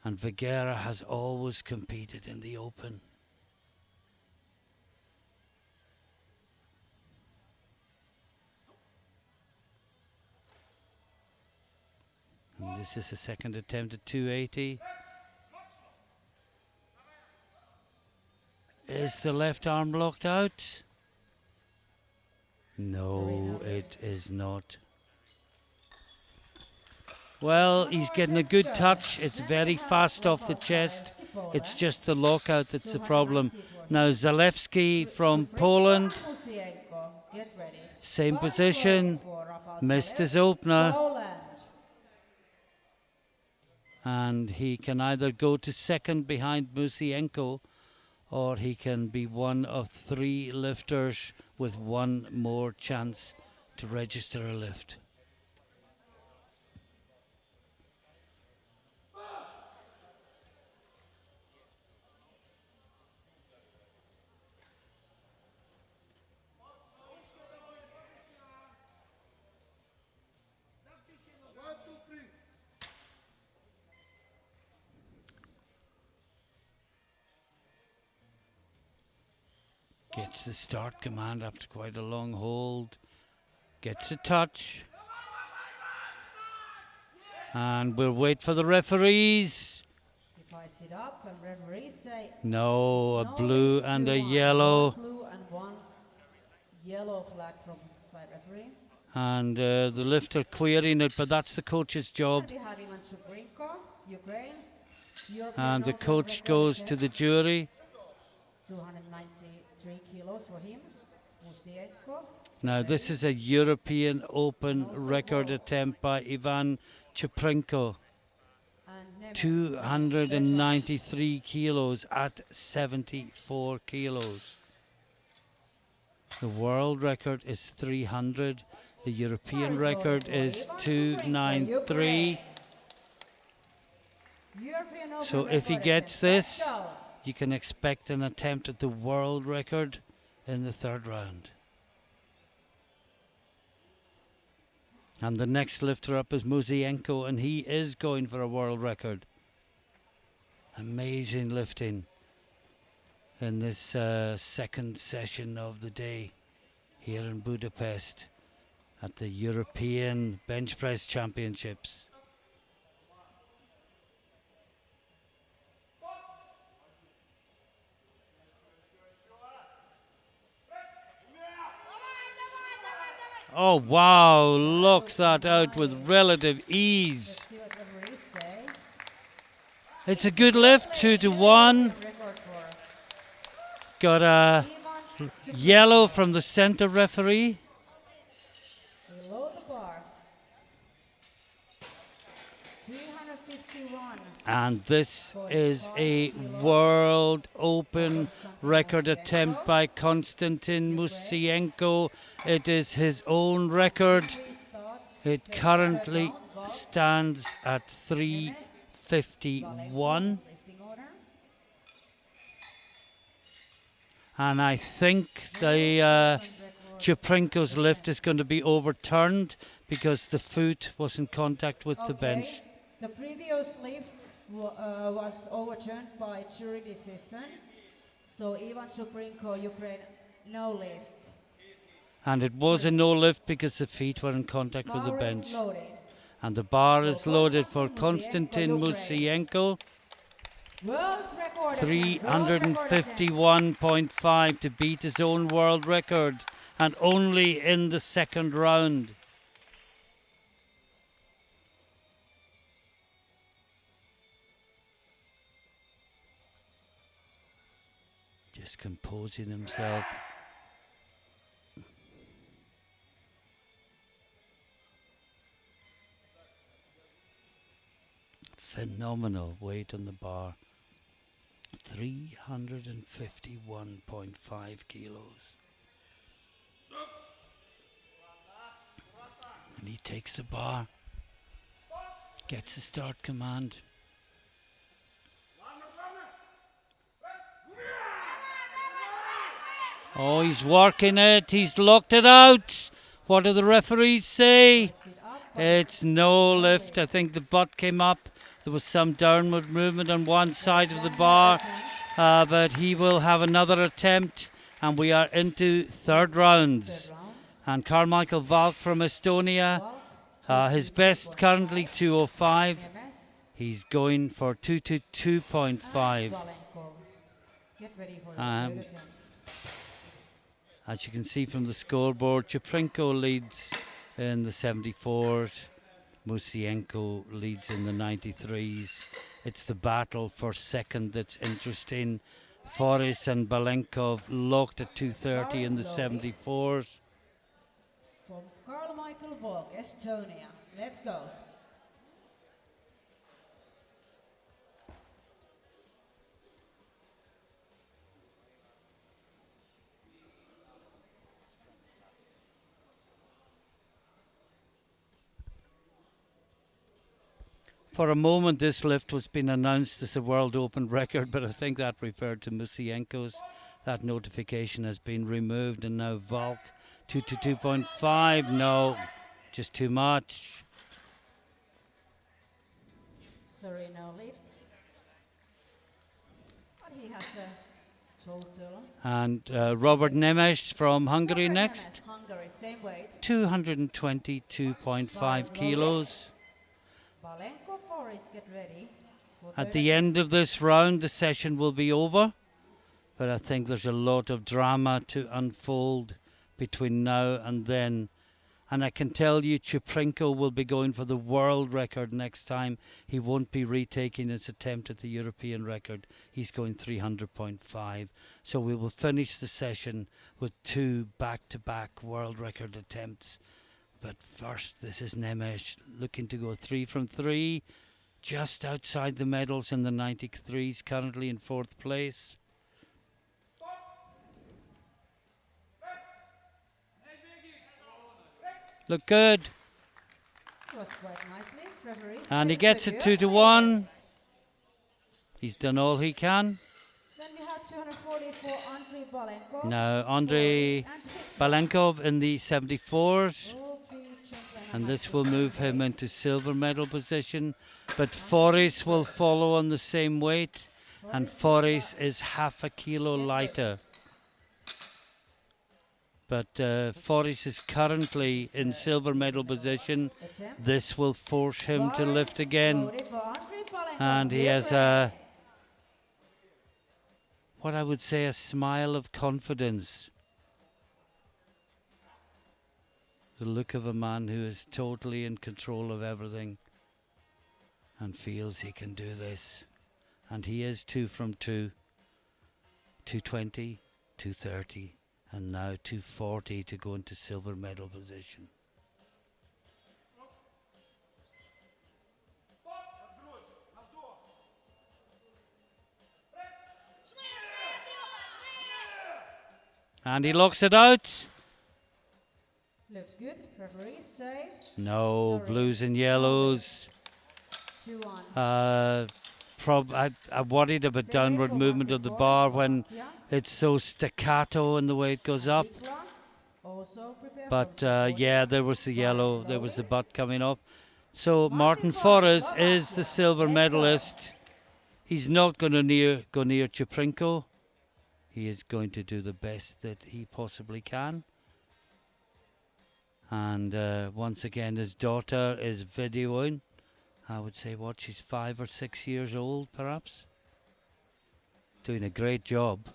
And Vegiera has always competed in the open. And this is the second attempt at 280. Is the left arm locked out? No, it is not. Well, he's getting a good touch. It's very fast off the chest. It's just the lockout that's the problem. Now Zalewski from Poland, same position, missed his opener. And he can either go to second behind Musienko, or he can be one of 3 lifters with one more chance to register a lift. Gets the start command after quite a long hold. Gets a touch. And we'll wait for the referees. He fights it up and referees say No, a it's no blue lift, and a 2-1. yellow. One blue and one yellow flag from side referee. And the lifter querying it, but that's the coach's job. And we had Ivan Chuprinko, Ukraine. European And the Open coach record goes to attempt, the jury. 293 kilos for him. Musienko. Now this is a European Open record attempt by Ivan Chuprinko. And Nemes 293 kilos at 74 kilos. The world record is 300. The European record is 293. European Open So if he record gets attempt. this, Let's go. you can expect an attempt at the world record in the third round. And the next lifter up is Musienko, and he is going for a world record. Amazing lifting in this second session of the day here in Budapest at the European Bench Press Championships. Oh wow, locks that out with relative ease. Let's see what referees say. It's a good lift, 2-1. Record for Got a Ivan yellow from the center referee. below the bar. 251. And this is a World Open record attempt by Konstantin Musienko. It is his own record. Restart. It Second, currently third round. Ball. stands at Nemes. 351. Lifting order. And I think the Chuprinko's lift is going to be overturned because the foot was in contact with the bench. The previous lift was overturned by jury decision. So Ivan Chuprinko, Ukraine, no lift. And it was a no lift because the feet were in contact with the Bar is bench. loaded. And the bar is For loaded for Konstantin Konstantin Musienko, Musienko. World record attempt, world record attempt. 351.5 to beat his own world record, and only in the second round. Just composing himself. Phenomenal weight on the bar. 351.5 kilos. And he takes the bar. Gets the start command. Oh, he's working it. He's locked it out. What do the referees say? Sit up, but It's no lift. I think the butt came up. There was some downward movement on one side of the bar, but he will have another attempt, and we are into third rounds. third round. And Carmichael Valk from Estonia, Valk, his best currently 205. Nemes, He's going for 222.5. Valenko. Get ready for the Um, third attempt. As you can see from the scoreboard, Chuprinko leads in the 74s. Musienko leads in the 93s. It's the battle for second that's interesting. Foris and Balenkov locked at 230 in the 74s. From Carmichael Valk, Estonia. Let's go. For a moment, this lift was being announced as a World Open record, but I think that referred to Musienko's. That notification has been removed, and now Valk 222.5. No, just too much. Sorry, no lift. But he has a total. And Robert Nemes from Hungary Robert next. Nemes, Hungary, same weight. 222.5 kilos. Balenko Forest, get ready. For At third the end attempt. of this round, the session will be over. But I think there's a lot of drama to unfold between now and then. And I can tell you, Chuprinko will be going for the world record next time. He won't be retaking his attempt at the European record. He's going 300.5. So we will finish the session with 2 back-to-back world record attempts. But first, this is Nemes looking to go 3 from 3. Just outside the medals in the 93s, currently in 4th place. Look good. Was quite nicely. Referee And he said gets it's a it good 2-1. weight. He's done all he can. Then we have 240 for Andrei Balenko. Now Andrei Forest and Hickman. Balenkov in the 74s. All three gentlemen And have this the will same move him weight. into silver medal position. But Forres will follow on the same weight. And Forres is half a kilo lighter. But Forres is currently in silver medal position. Attempt. This will force him to lift Forest again. loaded for Andrei Balenko. And he Get has ready. what I would say a smile of confidence. The look of a man who is totally in control of everything and feels he can do this. And he is 2 from 2. 220, 230, and now 240 to go into silver medal position. And he locks it out. Looks good. Referees say No, Sorry. blues and yellows. 2-1. I worried about Save downward for movement Martin of the Forrest, bar when Slovakia. it's so staccato in the way it goes up. Vikla also prepared But for 240. yeah, there was the yellow, Forrest there was the loaded. butt coming off. So Martin Forrest, Forres is the Slovakia. silver Let's go. medalist. He's not going to go near Chuprinko. He is going to do the best that he possibly can. And once again, his daughter is videoing. I would say, what, she's 5 or 6 years old, perhaps? Doing a great job.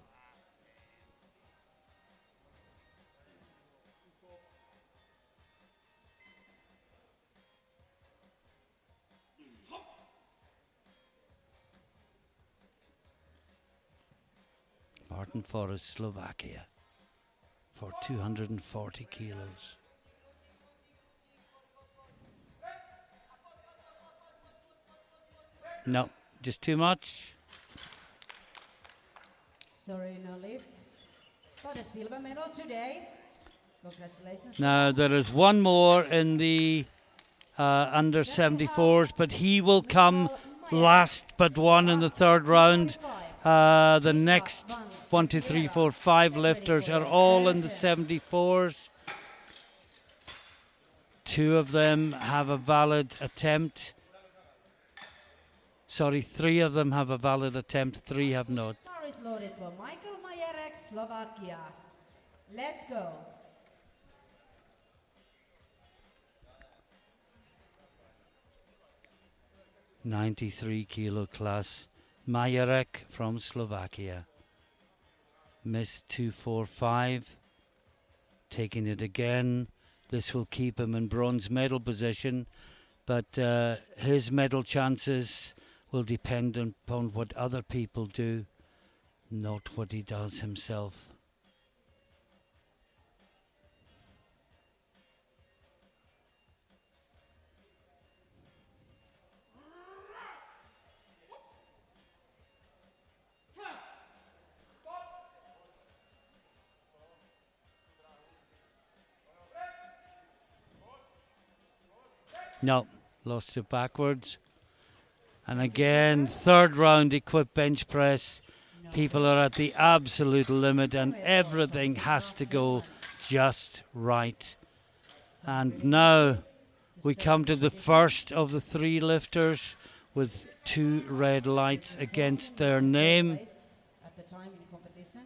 Martin Forrest, Slovakia, for 240 kilos. No, just too much. Sorry, no lift. But a silver medal today. Congratulations. Now there is one more in the under 74s, but he will come last but one in the third round. The next 1, 2, 3, 4, 5 lifters are all in the 74s. 2 of them have a valid attempt. Sorry, 3 of them have a valid attempt, 3 have not. Bar is loaded for Michael Majerek, Slovakia. Let's go. .93 kilo class. Majerek from Slovakia. Missed 245. Taking it again. This will keep him in bronze medal position. But his medal chances will depend upon what other people do, not what he does himself. No, lost it backwards. And again, third round equipped bench press. People are at the absolute limit and everything has to go just right. And now we come to the first of the 3 lifters with 2 red lights against their name. At the time in competition.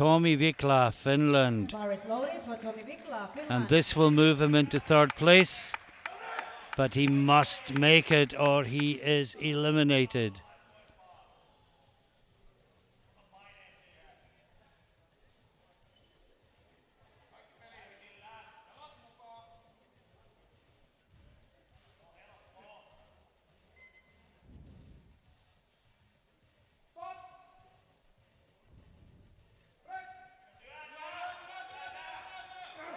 Tommy Vikla, Finland. Bar is loaded for Tommy Vikla, And Finland. this will move him into third place. But he must make it or he is eliminated.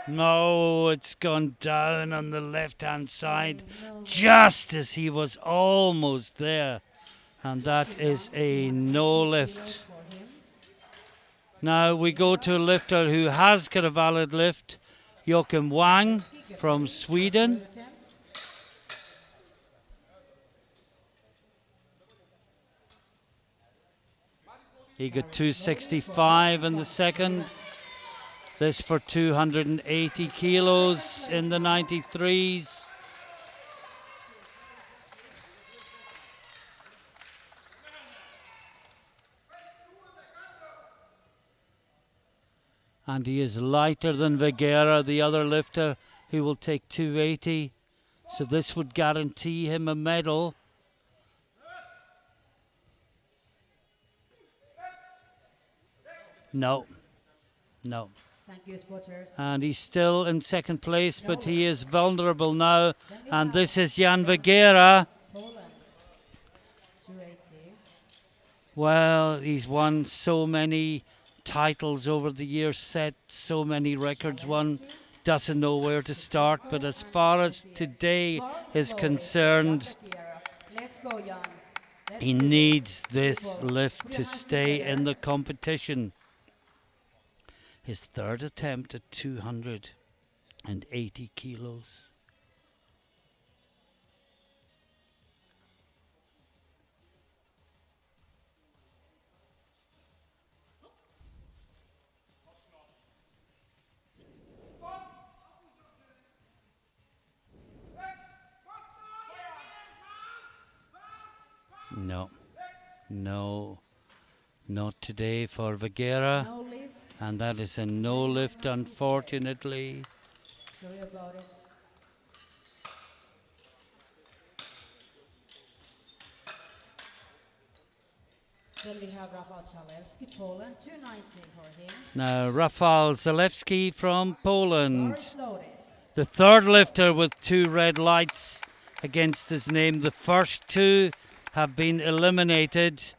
No, it's gone down on the left-hand side just as he was almost there. And that is a no lift. For him. Now we go to a lifter who has got a valid lift, Joachim Wang from Sweden. Good attempts. He got 265 in the second. This for 280 kilos in the 93s. And he is lighter than Vigera, the other lifter, who will take 280. So this would guarantee him a medal. No. No. Thank you, spotters. And he's still in second place, but he is vulnerable now. And this is Jan Vigera. Poland, 280. Well, he's won so many titles over the years, set so many records won, doesn't know where to start. But as far as today is concerned, Let's go, Jan. Let's he do this. needs this People, lift put to your hands stay in together. the competition. His third attempt at 280 kilos. No, no, not today for Vigera. No lifts. And that is a no lift, unfortunately. Sorry about it. Then we have Rafał Chalewski, Poland, 290 for him. Now, Rafał Zalewski from Bar Poland, is loaded. the third lifter with 2 red lights against his name. The first 2 have been eliminated,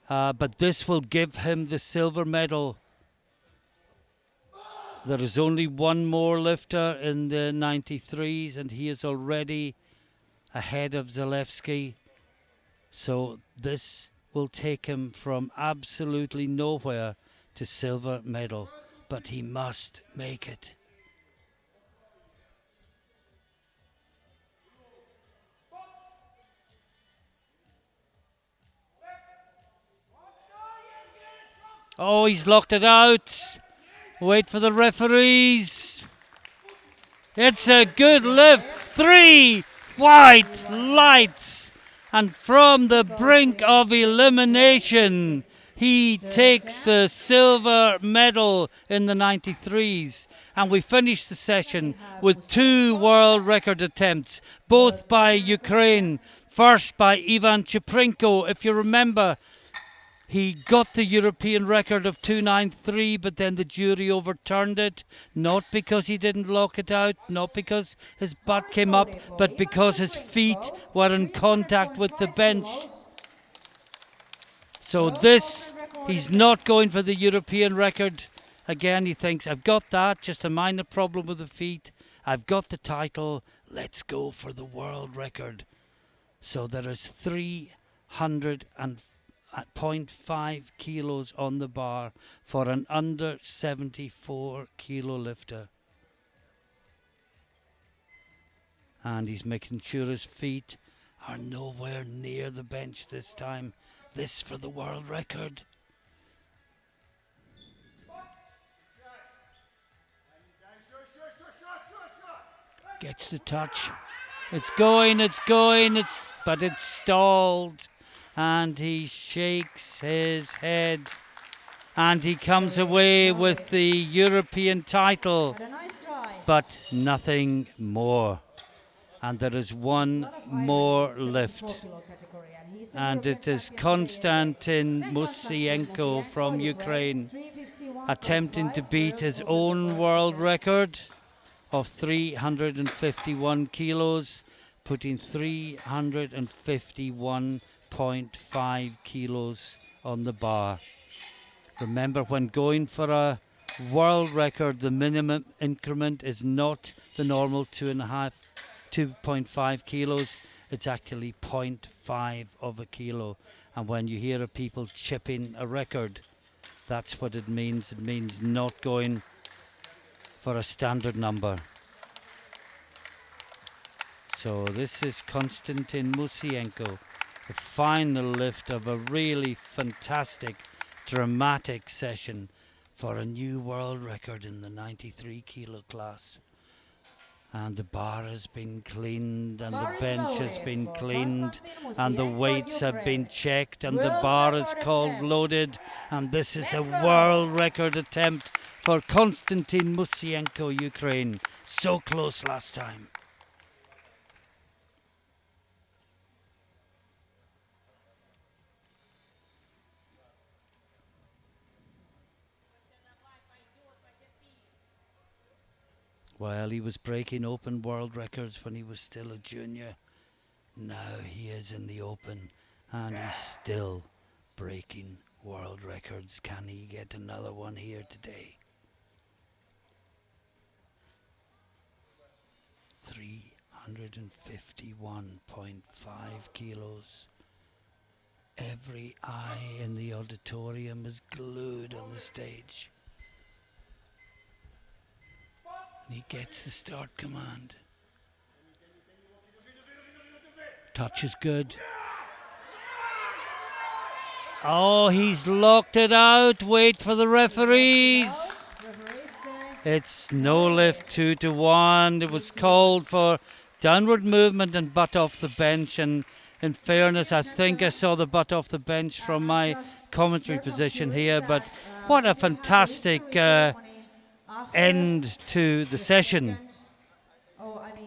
but this will give him the silver medal. There is only one more lifter in the 93s, and he is already ahead of Zalewski. So this will take him from absolutely nowhere to silver medal, but he must make it. Oh, he's locked it out. Wait for the referees. It's a good lift. 3 white lights. And from the brink of elimination, he takes the silver medal in the 93s. And we finish the session with 2 world record attempts, both by Ukraine. First by Ivan Cheprenko. If you remember, he got the European record of 293, but then the jury overturned it, not because he didn't lock it out, not because his butt came up, but because his feet were in contact with the bench. So this, he's not going for the European record. Again, he thinks, I've got that, just a minor problem with the feet. I've got the title, let's go for the world record. So there is 300.5 kilos on the bar for an under 74 kilo lifter. And he's making sure his feet are nowhere near the bench this time. This for the world record. Gets the touch. It's going, but it's stalled. And he shakes his head. and he comes away with the European title, And a nice try. but nothing more. And there is one Lot of iron in more the 74 lift, kilo category, and he's a and European it is champion Konstantin today. Musienko from Ukraine, 351.5, attempting to beat third his over own the world attempt. record of 351 kilos, putting 351.5 kilos on the bar. Remember, when going for a world record, the minimum increment is not the normal 2.5 kilos. It's actually 0.5 of a kilo. And when you hear of people chipping a record, that's what it means. It means not going for a standard number. So this is Konstantin Musienko, the final lift of a really fantastic, dramatic session for a new world record in the 93 kilo class. And the bar has been cleaned, and Bar the is bench has loaded been for cleaned, Konstantin and the Musienko, weights have been Ukraine. checked, and the World bar is record called attempt. loaded, and this is Let's a go. world record attempt for Konstantin Musienko, Ukraine. So close last time. Well, he was breaking open world records when he was still a junior. Now he is in the open, and he's still breaking world records. Can he get another one here today? 351.5 kilos. Every eye in the auditorium is glued on the stage. And he gets the start command. Touch is good. Oh, he's locked it out. Wait for the referees. Referees say It's no lift, 2-1. It was called for downward movement and butt off the bench. And in fairness, I think I saw the butt off the bench from my commentary position here. But what a fantastic end to the session.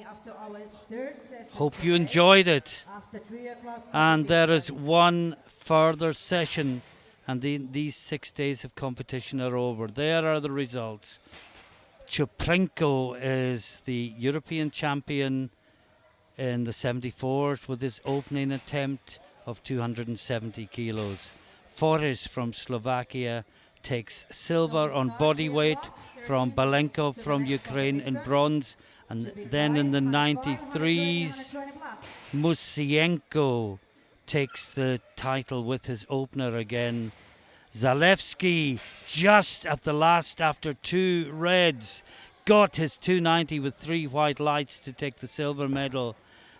After our third session. Hope you today, enjoyed it. After 3 o'clock. And there is competition. one further session, and these 6 days of competition are over. There are the results. Chuprenko is the European champion in the 74s with his opening attempt of 270 kilos. Foris from Slovakia takes silver on body weight from Balenkov from Ukraine in bronze. And then in the 93s, Musienko takes the title with his opener again. Zalewski, just at the last after 2 reds, got his 290 with 3 white lights to take the silver medal.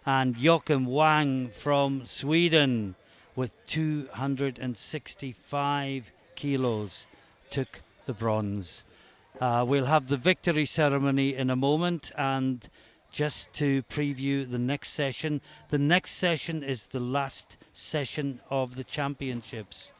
And Joachim Wang from Sweden with 265 kilos took the bronze. We'll have the victory ceremony in a moment, and just to preview the next session is the last session of the championships.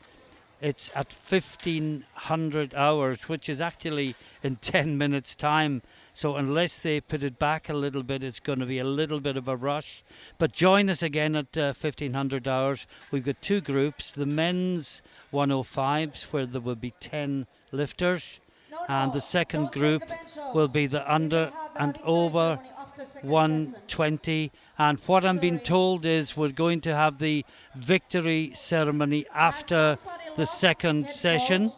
It's at 1500 hours, which is actually in 10 minutes time. So unless they put it back a little bit, it's going to be a little bit of a rush. But join us again at 1500 hours. We've got 2 groups, the men's 105s, where there will be 10 lifters. And the second group will be the under and over 120. And what I'm being told is we're going to have the victory ceremony after the second session,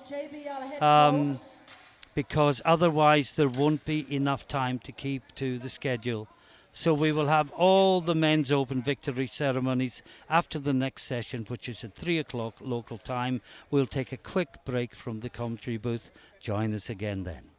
because otherwise there won't be enough time to keep to the schedule. So we will have all the men's open victory ceremonies after the next session, which is at 3 o'clock local time. We'll take a quick break from the commentary booth. Join us again then.